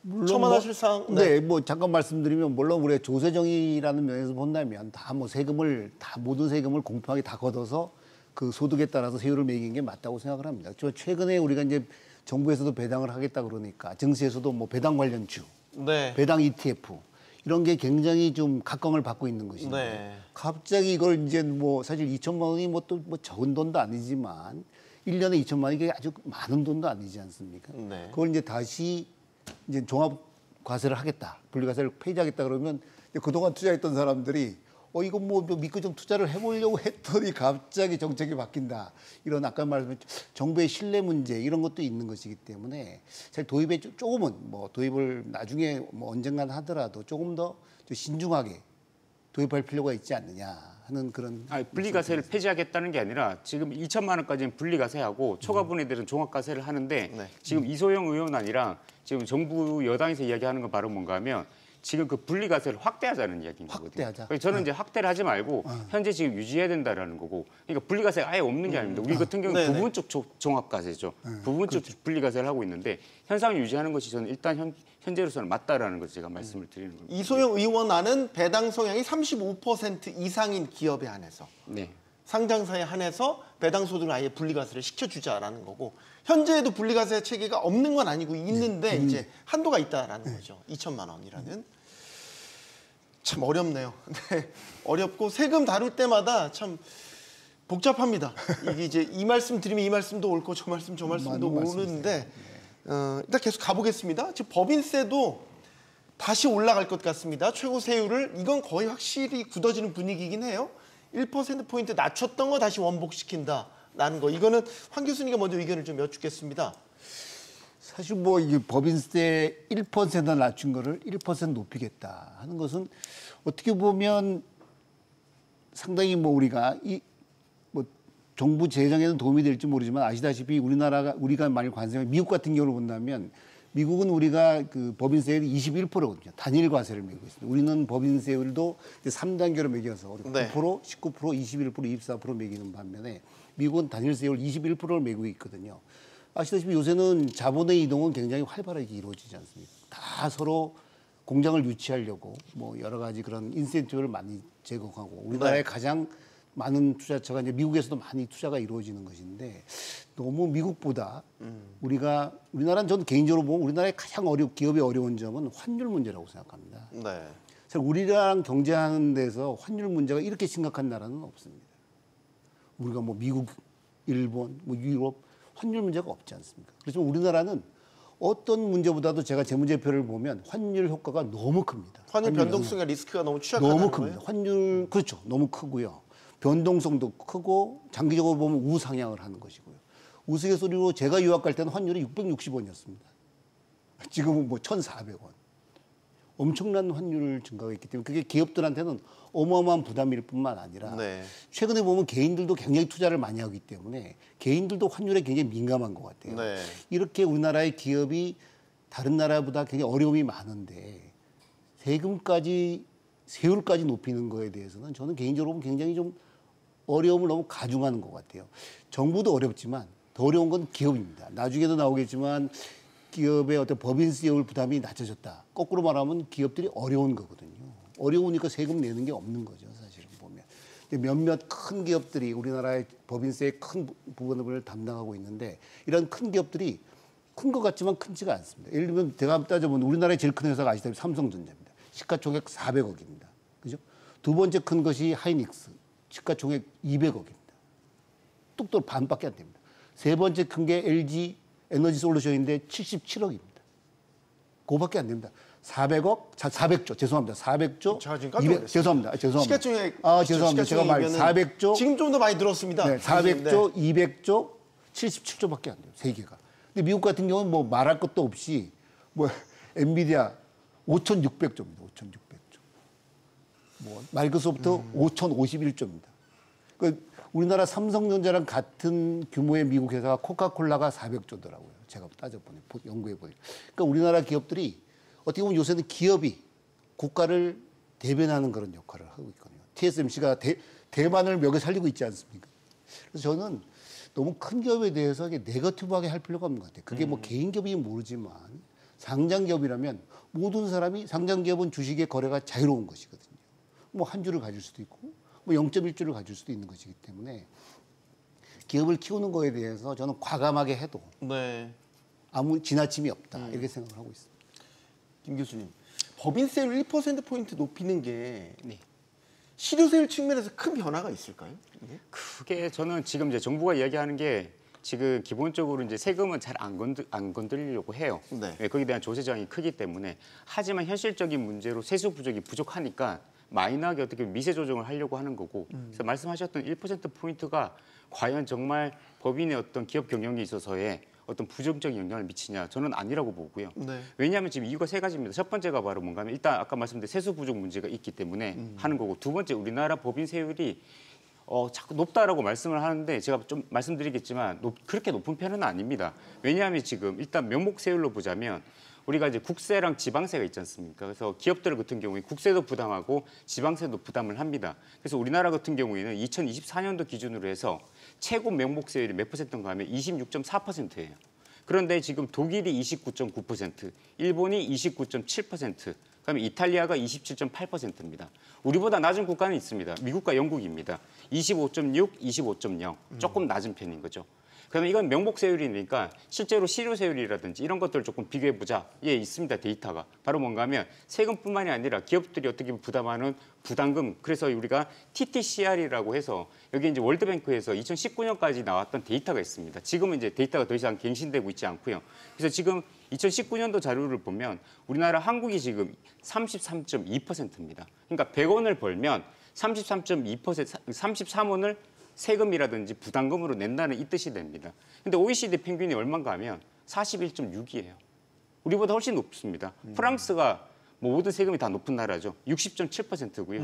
Speaker 5: 물론
Speaker 1: 첨언하실 사항.
Speaker 5: 네, 뭐 잠깐 말씀드리면 물론 우리가 조세정의라는 면에서 본다면 다 뭐 세금을 다 모든 세금을 공평하게 다 걷어서 그 소득에 따라서 세율을 매기는 게 맞다고 생각을 합니다. 최근에 우리가 이제 정부에서도 배당을 하겠다 그러니까 증시에서도 뭐 배당 관련주,
Speaker 1: 네.
Speaker 5: 배당 ETF 이런 게 굉장히 좀 각광을 받고 있는 것인데
Speaker 1: 네.
Speaker 5: 갑자기 이걸 이제 뭐 사실 2천만 원이 뭐 또 뭐 적은 돈도 아니지만 1년에 2천만 원이 이게 아주 많은 돈도 아니지 않습니까?
Speaker 1: 네.
Speaker 5: 그걸 이제 다시 이제 종합 과세를 하겠다, 분리과세를 폐지하겠다 그러면 그동안 투자했던 사람들이 이거 뭐 믿고 좀 투자를 해보려고 했더니 갑자기 정책이 바뀐다. 이런 아까 말씀하신 정부의 신뢰 문제 이런 것도 있는 것이기 때문에 사실 도입에 조금은 뭐 도입을 나중에 뭐 언젠간 하더라도 조금 더 신중하게 도입할 필요가 있지 않느냐 하는 그런
Speaker 4: 분리과세를 폐지하겠다는 게 아니라 지금 2천만 원까지는 분리과세하고 초과분해들은 종합과세를 하는데
Speaker 1: 네.
Speaker 4: 지금 이소영 의원안이랑 지금 정부 여당에서 이야기하는 건 바로 뭔가 하면 지금 그 분리과세를 확대하자는 이야기인 거거든요.
Speaker 5: 확대하자.
Speaker 4: 그래서 저는 이제 확대를 하지 말고 현재 지금 유지해야 된다라는 거고, 그러니까 분리과세가 아예 없는 게 아닙니다. 우리 같은 경우는
Speaker 1: 네네.
Speaker 4: 부분적 종합과세죠. 부분적 분리과세를 하고 있는데 현상을 유지하는 것이 저는 일단 현재로서는 맞다라는 것을 제가 말씀을 드리는 겁니다.
Speaker 1: 이소영 의원안은 배당 성향이 35% 이상인 기업에 한해서
Speaker 4: 네.
Speaker 1: 상장사에 한해서 배당 소득을 아예 분리과세를 시켜주자라는 거고, 현재에도 분리과세 체계가 없는 건 아니고 있는데 이제 한도가 있다라는 거죠. 2천만 원이라는. 참 어렵네요. 네, 어렵고 세금 다룰 때마다 참 복잡합니다. 이게 이제 이 말씀 드리면 이 말씀도 옳고 저 말씀도
Speaker 5: 맞는
Speaker 1: 오는데 일단 계속 가보겠습니다. 지금 법인세도 다시 올라갈 것 같습니다. 최고 세율을 이건 거의 확실히 굳어지는 분위기이긴 해요. 1%포인트 낮췄던 거 다시 원복시킨다라는 거. 이거는 황 교수님과 먼저 의견을 좀 여쭙겠습니다.
Speaker 5: 사실 뭐 이게 법인세 1% 낮춘 거를 1% 높이겠다 하는 것은 어떻게 보면 상당히 뭐 우리가 이 뭐 정부 재정에는 도움이 될지 모르지만 아시다시피 우리가 만약 관세가 미국 같은 경우를 본다면 미국은 우리가 그 법인세율이 21%거든요. 단일 과세를 매기고 있습니다. 우리는 법인세율도 3단계로 매겨서 9%,
Speaker 1: 네.
Speaker 5: 19%, 21%, 24% 매기는 반면에 미국은 단일세율 21%를 매기고 있거든요. 아시다시피 요새는 자본의 이동은 굉장히 활발하게 이루어지지 않습니까? 다 서로 공장을 유치하려고 뭐 여러 가지 그런 인센티브를 많이 제공하고 우리나라의 가장 많은 투자처가 이제 미국에서도 많이 투자가 이루어지는 것인데 너무 미국보다 우리나라는 저는 개인적으로 보면 우리나라의 가장 기업의 어려운 점은 환율 문제라고 생각합니다.
Speaker 1: 네.
Speaker 5: 사실 우리랑 경제하는 데서 환율 문제가 이렇게 심각한 나라는 없습니다. 우리가 뭐 미국, 일본, 뭐 유럽 환율 문제가 없지 않습니까? 그렇지만 우리나라는 어떤 문제보다도 제가 재무제표를 보면 환율 효과가 너무 큽니다.
Speaker 1: 환율 변동성과 리스크가 너무 취약하다는
Speaker 5: 너무
Speaker 1: 거예요?
Speaker 5: 큽니다. 환율 그렇죠. 너무 크고요. 변동성도 크고 장기적으로 보면 우상향을 하는 것이고요. 우스갯소리로 제가 유학 갈 때는 환율이 660원이었습니다. 지금은 뭐 1,400원. 엄청난 환율 증가가 있기 때문에 그게 기업들한테는 어마어마한 부담일 뿐만 아니라
Speaker 1: 네.
Speaker 5: 최근에 보면 개인들도 굉장히 투자를 많이 하기 때문에 개인들도 환율에 굉장히 민감한 것 같아요.
Speaker 1: 네.
Speaker 5: 이렇게 우리나라의 기업이 다른 나라보다 굉장히 어려움이 많은데 세율까지 높이는 거에 대해서는 저는 개인적으로 보면 굉장히 좀 어려움을 너무 가중하는 것 같아요. 정부도 어렵지만 더 어려운 건 기업입니다. 나중에도 나오겠지만 기업의 어떤 법인세율 부담이 낮아졌다. 거꾸로 말하면 기업들이 어려운 거거든요. 어려우니까 세금 내는 게 없는 거죠, 사실은 보면. 몇몇 큰 기업들이 우리나라의 법인세의 큰 부분을 담당하고 있는데 이런 큰 기업들이 큰 것 같지만 크지가 않습니다. 예를 들면 제가 따져보면 우리나라의 제일 큰 회사가 아시다시피 삼성전자입니다. 시가총액 400억입니다. 그죠? 두 번째 큰 것이 하이닉스. 시가총액 200억입니다. 뚝뚝 반밖에 안 됩니다. 세 번째 큰 게 LG 에너지 솔루션인데 77억입니다. 그거밖에 안 됩니다. 400조, 죄송합니다. 400조.
Speaker 1: 제가 지금 깜짝 놀랐어요.
Speaker 5: 죄송합니다.
Speaker 1: 시가총액
Speaker 5: 죄송합니다. 제가 말 400조.
Speaker 1: 지금 좀 더 많이 들었습니다.
Speaker 5: 네, 400조,
Speaker 1: 네.
Speaker 5: 200조, 77조밖에 안 돼요. 세 개가. 근데 미국 같은 경우는 뭐 말할 것도 없이 뭐 엔비디아 5,600조입니다. 5,600조. 뭐 마이크로소프트 5,051조입니다. 그 우리나라 삼성전자랑 같은 규모의 미국 회사가 코카콜라가 400조더라고요. 제가 따져보니 연구해 보니까. 그러니까 우리나라 기업들이 어떻게 보면 요새는 기업이 국가를 대변하는 그런 역할을 하고 있거든요. TSMC가 대만을 먹여 살리고 있지 않습니까? 그래서 저는 너무 큰 기업에 대해서 네거티브하게 할 필요가 없는 것 같아요. 그게 뭐 개인 기업이면 모르지만 상장 기업이라면 모든 사람이 상장 기업은 주식의 거래가 자유로운 것이거든요. 뭐 한 주를 가질 수도 있고 뭐 0.1주를 가질 수도 있는 것이기 때문에 기업을 키우는 거에 대해서 저는 과감하게 해도
Speaker 1: 네.
Speaker 5: 아무 지나침이 없다 이렇게 생각을 하고 있습니다.
Speaker 1: 김 교수님, 법인세율 1%포인트 높이는 게
Speaker 4: 네.
Speaker 1: 실효세율 측면에서 큰 변화가 있을까요? 이게?
Speaker 4: 그게 저는 지금 이제 정부가 이야기하는 게 지금 기본적으로 이제 세금은 잘 안 건드리려고 해요.
Speaker 1: 네.
Speaker 4: 네, 거기에 대한 조세 저항이 크기 때문에. 하지만 현실적인 문제로 세수 부족이 부족하니까 마이너하게 어떻게 미세 조정을 하려고 하는 거고. 그래서 말씀하셨던 1%포인트가 과연 정말 법인의 어떤 기업 경영에 있어서의 어떤 부정적인 영향을 미치냐? 저는 아니라고 보고요.
Speaker 1: 네.
Speaker 4: 왜냐하면 지금 이유가 세 가지입니다. 첫 번째가 바로 뭔가 하면 일단 아까 말씀드린 세수 부족 문제가 있기 때문에 하는 거고 두 번째 우리나라 법인세율이 자꾸 높다라고 말씀을 하는데 제가 좀 말씀드리겠지만 그렇게 높은 편은 아닙니다. 왜냐하면 지금 일단 명목세율로 보자면 우리가 이제 국세랑 지방세가 있지 않습니까? 그래서 기업들 같은 경우에 국세도 부담하고 지방세도 부담을 합니다. 그래서 우리나라 같은 경우에는 2024년도 기준으로 해서 최고 명목세율이 몇 %인가 하면 26.4%예요. 그런데 지금 독일이 29.9%, 일본이 29.7%, 그다음에 이탈리아가 27.8%입니다. 우리보다 낮은 국가는 있습니다. 미국과 영국입니다. 25.6, 25.0 조금 낮은 편인 거죠. 그러면 이건 명목세율이니까 실제로 실효세율이라든지 이런 것들을 조금 비교해보자. 예, 있습니다. 데이터가. 바로 뭔가 하면 세금뿐만이 아니라 기업들이 어떻게 부담하는 부담금. 그래서 우리가 TTCR이라고 해서 여기 이제 월드뱅크에서 2019년까지 나왔던 데이터가 있습니다. 지금은 이제 데이터가 더 이상 갱신되고 있지 않고요. 그래서 지금 2019년도 자료를 보면 우리나라 한국이 지금 33.2%입니다. 그러니까 100원을 벌면 33.2%, 33원을 세금이라든지 부담금으로 낸다는 이 뜻이 됩니다. 근데 OECD 평균이 얼마인가 하면 41.6이에요. 우리보다 훨씬 높습니다. 프랑스가 뭐 모든 세금이 다 높은 나라죠. 60.7%고요.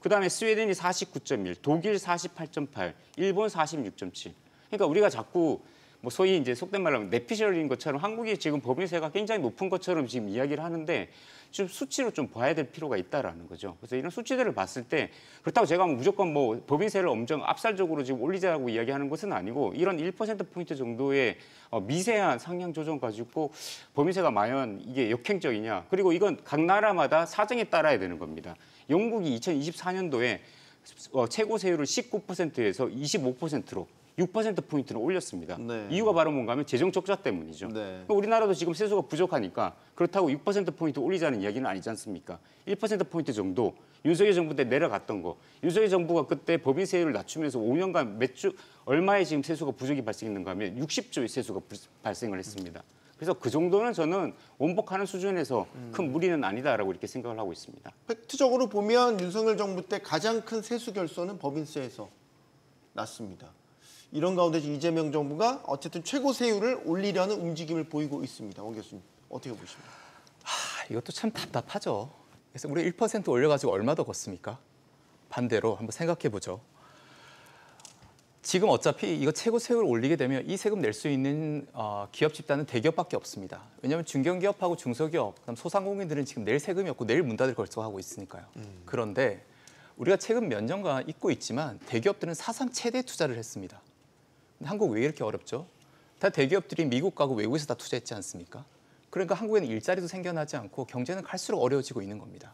Speaker 4: 그다음에 스웨덴이 49.1, 독일 48.8, 일본 46.7. 그러니까 우리가 자꾸 뭐 소위 이제 속된 말로 하면 내피셜인 것처럼 한국이 지금 법인세가 굉장히 높은 것처럼 지금 이야기를 하는데 좀 수치로 좀 봐야 될 필요가 있다라는 거죠. 그래서 이런 수치들을 봤을 때 그렇다고 제가 무조건 뭐 법인세를 엄청 압살적으로 지금 올리자고 이야기하는 것은 아니고 이런 1%포인트 정도의 미세한 상향 조정 가지고 법인세가 과연 이게 역행적이냐. 그리고 이건 각 나라마다 사정에 따라야 되는 겁니다. 영국이 2024년도에 최고 세율을 19%에서 25%로 6%포인트는 올렸습니다.
Speaker 1: 네.
Speaker 4: 이유가 바로 뭔가 하면 재정 적자 때문이죠.
Speaker 1: 네.
Speaker 4: 그러니까 우리나라도 지금 세수가 부족하니까 그렇다고 6%포인트 올리자는 이야기는 아니지 않습니까? 1%포인트 정도 윤석열 정부 때 내려갔던 거. 윤석열 정부가 그때 법인세율을 낮추면서 5년간 몇 주 얼마의 지금 세수가 부족이 발생했는가 하면 60조의 세수가 발생을 했습니다. 그래서 그 정도는 저는 원복하는 수준에서 큰 무리는 아니다라고 이렇게 생각을 하고 있습니다.
Speaker 1: 팩트적으로 보면 윤석열 정부 때 가장 큰 세수 결손은 법인세에서 났습니다. 이런 가운데 이재명 정부가 어쨌든 최고 세율을 올리려는 움직임을 보이고 있습니다. 원 교수님 어떻게 보십니까?
Speaker 6: 이것도 참 답답하죠. 그래서 우리 1% 올려가지고 얼마 더 걷습니까? 반대로 한번 생각해보죠. 지금 어차피 이거 최고 세율을 올리게 되면 이 세금 낼 수 있는 기업 집단은 대기업밖에 없습니다. 왜냐하면 중견기업하고 중소기업, 그다음 소상공인들은 지금 낼 세금이 없고 내일 문 닫을 걸정하고 있으니까요. 그런데 우리가 최근 몇 년간 잊고 있지만 대기업들은 사상 최대 투자를 했습니다. 한국 왜 이렇게 어렵죠? 다 대기업들이 미국 가고 외국에서 다 투자했지 않습니까? 그러니까 한국에는 일자리도 생겨나지 않고 경제는 갈수록 어려워지고 있는 겁니다.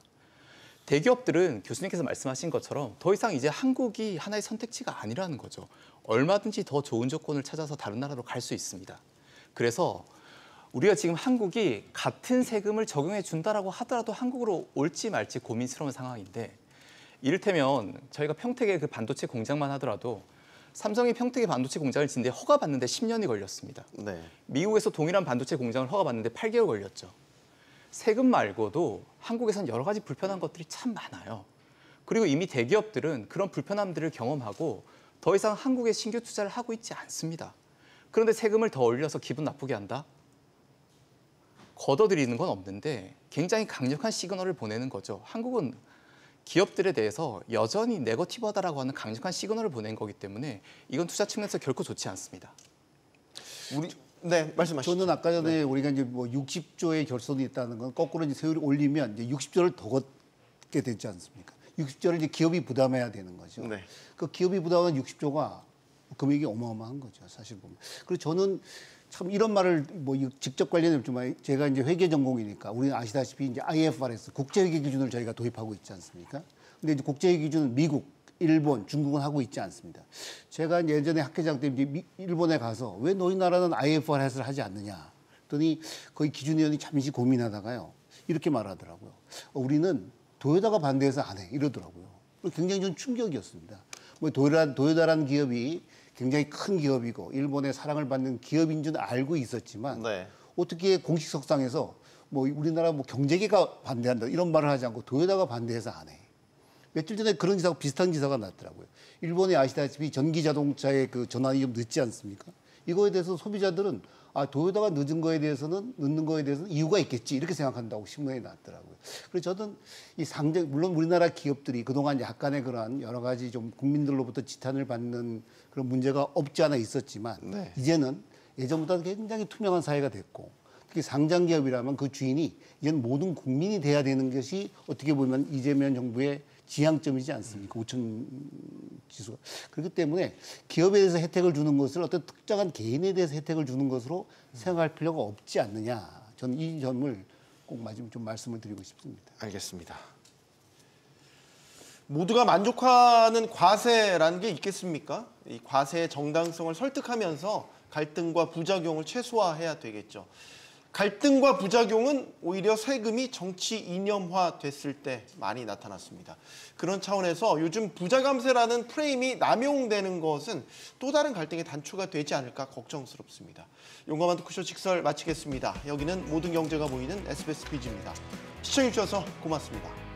Speaker 6: 대기업들은 교수님께서 말씀하신 것처럼 더 이상 이제 한국이 하나의 선택지가 아니라는 거죠. 얼마든지 더 좋은 조건을 찾아서 다른 나라로 갈 수 있습니다. 그래서 우리가 지금 한국이 같은 세금을 적용해 준다라고 하더라도 한국으로 올지 말지 고민스러운 상황인데 이를테면 저희가 평택의 그 반도체 공장만 하더라도 삼성이 평택의 반도체 공장을 짓는데 허가받는데 10년이 걸렸습니다.
Speaker 1: 네.
Speaker 6: 미국에서 동일한 반도체 공장을 허가받는데 8개월 걸렸죠. 세금 말고도 한국에선 여러 가지 불편한 것들이 참 많아요. 그리고 이미 대기업들은 그런 불편함들을 경험하고 더 이상 한국에 신규 투자를 하고 있지 않습니다. 그런데 세금을 더 올려서 기분 나쁘게 한다? 걷어들이는 건 없는데 굉장히 강력한 시그널을 보내는 거죠. 한국은 기업들에 대해서 여전히 네거티브하다라고 하는 강력한 시그널을 보낸 거기 때문에 이건 투자 측면에서 결코 좋지 않습니다.
Speaker 1: 네, 말씀하시죠.
Speaker 5: 저는 아까 전에 우리가 이제 뭐 60조의 결손이 있다는 건 거꾸로 이제 세율이 올리면 이제 60조를 더 걷게 되지 않습니까? 60조를 이제 기업이 부담해야 되는 거죠.
Speaker 1: 네.
Speaker 5: 그 기업이 부담한 60조가 금액이 어마어마한 거죠, 사실 보면. 그리고 저는 참 이런 말을 뭐 직접 관련은 좀 제가 이제 회계 전공이니까 우리는 아시다시피 이제 IFRS 국제회계 기준을 저희가 도입하고 있지 않습니까? 근데 이제 국제회계 기준은 미국, 일본, 중국은 하고 있지 않습니다. 제가 예전에 학회장 때 이제 일본에 가서 왜 너희 나라는 IFRS를 하지 않느냐? 그랬더니 거기 기준위원이 잠시 고민하다가요 이렇게 말하더라고요. 우리는 도요타가 반대해서 안 해 이러더라고요. 굉장히 좀 충격이었습니다. 뭐 도요타라는 기업이 굉장히 큰 기업이고 일본의 사랑을 받는 기업인 줄 알고 있었지만
Speaker 1: 네.
Speaker 5: 어떻게 공식석상에서 뭐 우리나라 뭐 경제계가 반대한다 이런 말을 하지 않고 도요타가 반대해서 안 해. 며칠 전에 그런 기사가 비슷한 기사가 났더라고요. 일본에 아시다시피 전기 자동차의 그 전환이 좀 늦지 않습니까? 이거에 대해서 소비자들은 도요타가 늦는 거에 대해서는 이유가 있겠지 이렇게 생각한다고 신문에 나왔더라고요. 그래서 저는 이 상장 물론 우리나라 기업들이 그동안 약간의 그런 여러 가지 좀 국민들로부터 지탄을 받는 그런 문제가 없지 않아 있었지만
Speaker 1: 네.
Speaker 5: 이제는 예전보다는 굉장히 투명한 사회가 됐고 특히 상장 기업이라면 그 주인이 이제는 모든 국민이 돼야 되는 것이 어떻게 보면 이재명 정부의 지향점이지 않습니까? 5천 지수가. 그렇기 때문에 기업에 대해서 혜택을 주는 것을 어떤 특정한 개인에 대해서 혜택을 주는 것으로 생각할 필요가 없지 않느냐. 저는 이 점을 꼭 마지막에 좀 말씀을 드리고 싶습니다.
Speaker 1: 알겠습니다. 모두가 만족하는 과세라는 게 있겠습니까? 이 과세의 정당성을 설득하면서 갈등과 부작용을 최소화해야 되겠죠. 갈등과 부작용은 오히려 세금이 정치 이념화 됐을 때 많이 나타났습니다. 그런 차원에서 요즘 부자 감세라는 프레임이 남용되는 것은 또 다른 갈등의 단초가 되지 않을까 걱정스럽습니다. 용감한 토크쇼 직설 마치겠습니다. 여기는 모든 경제가 보이는 SBS 비즈입니다. 시청해주셔서 고맙습니다.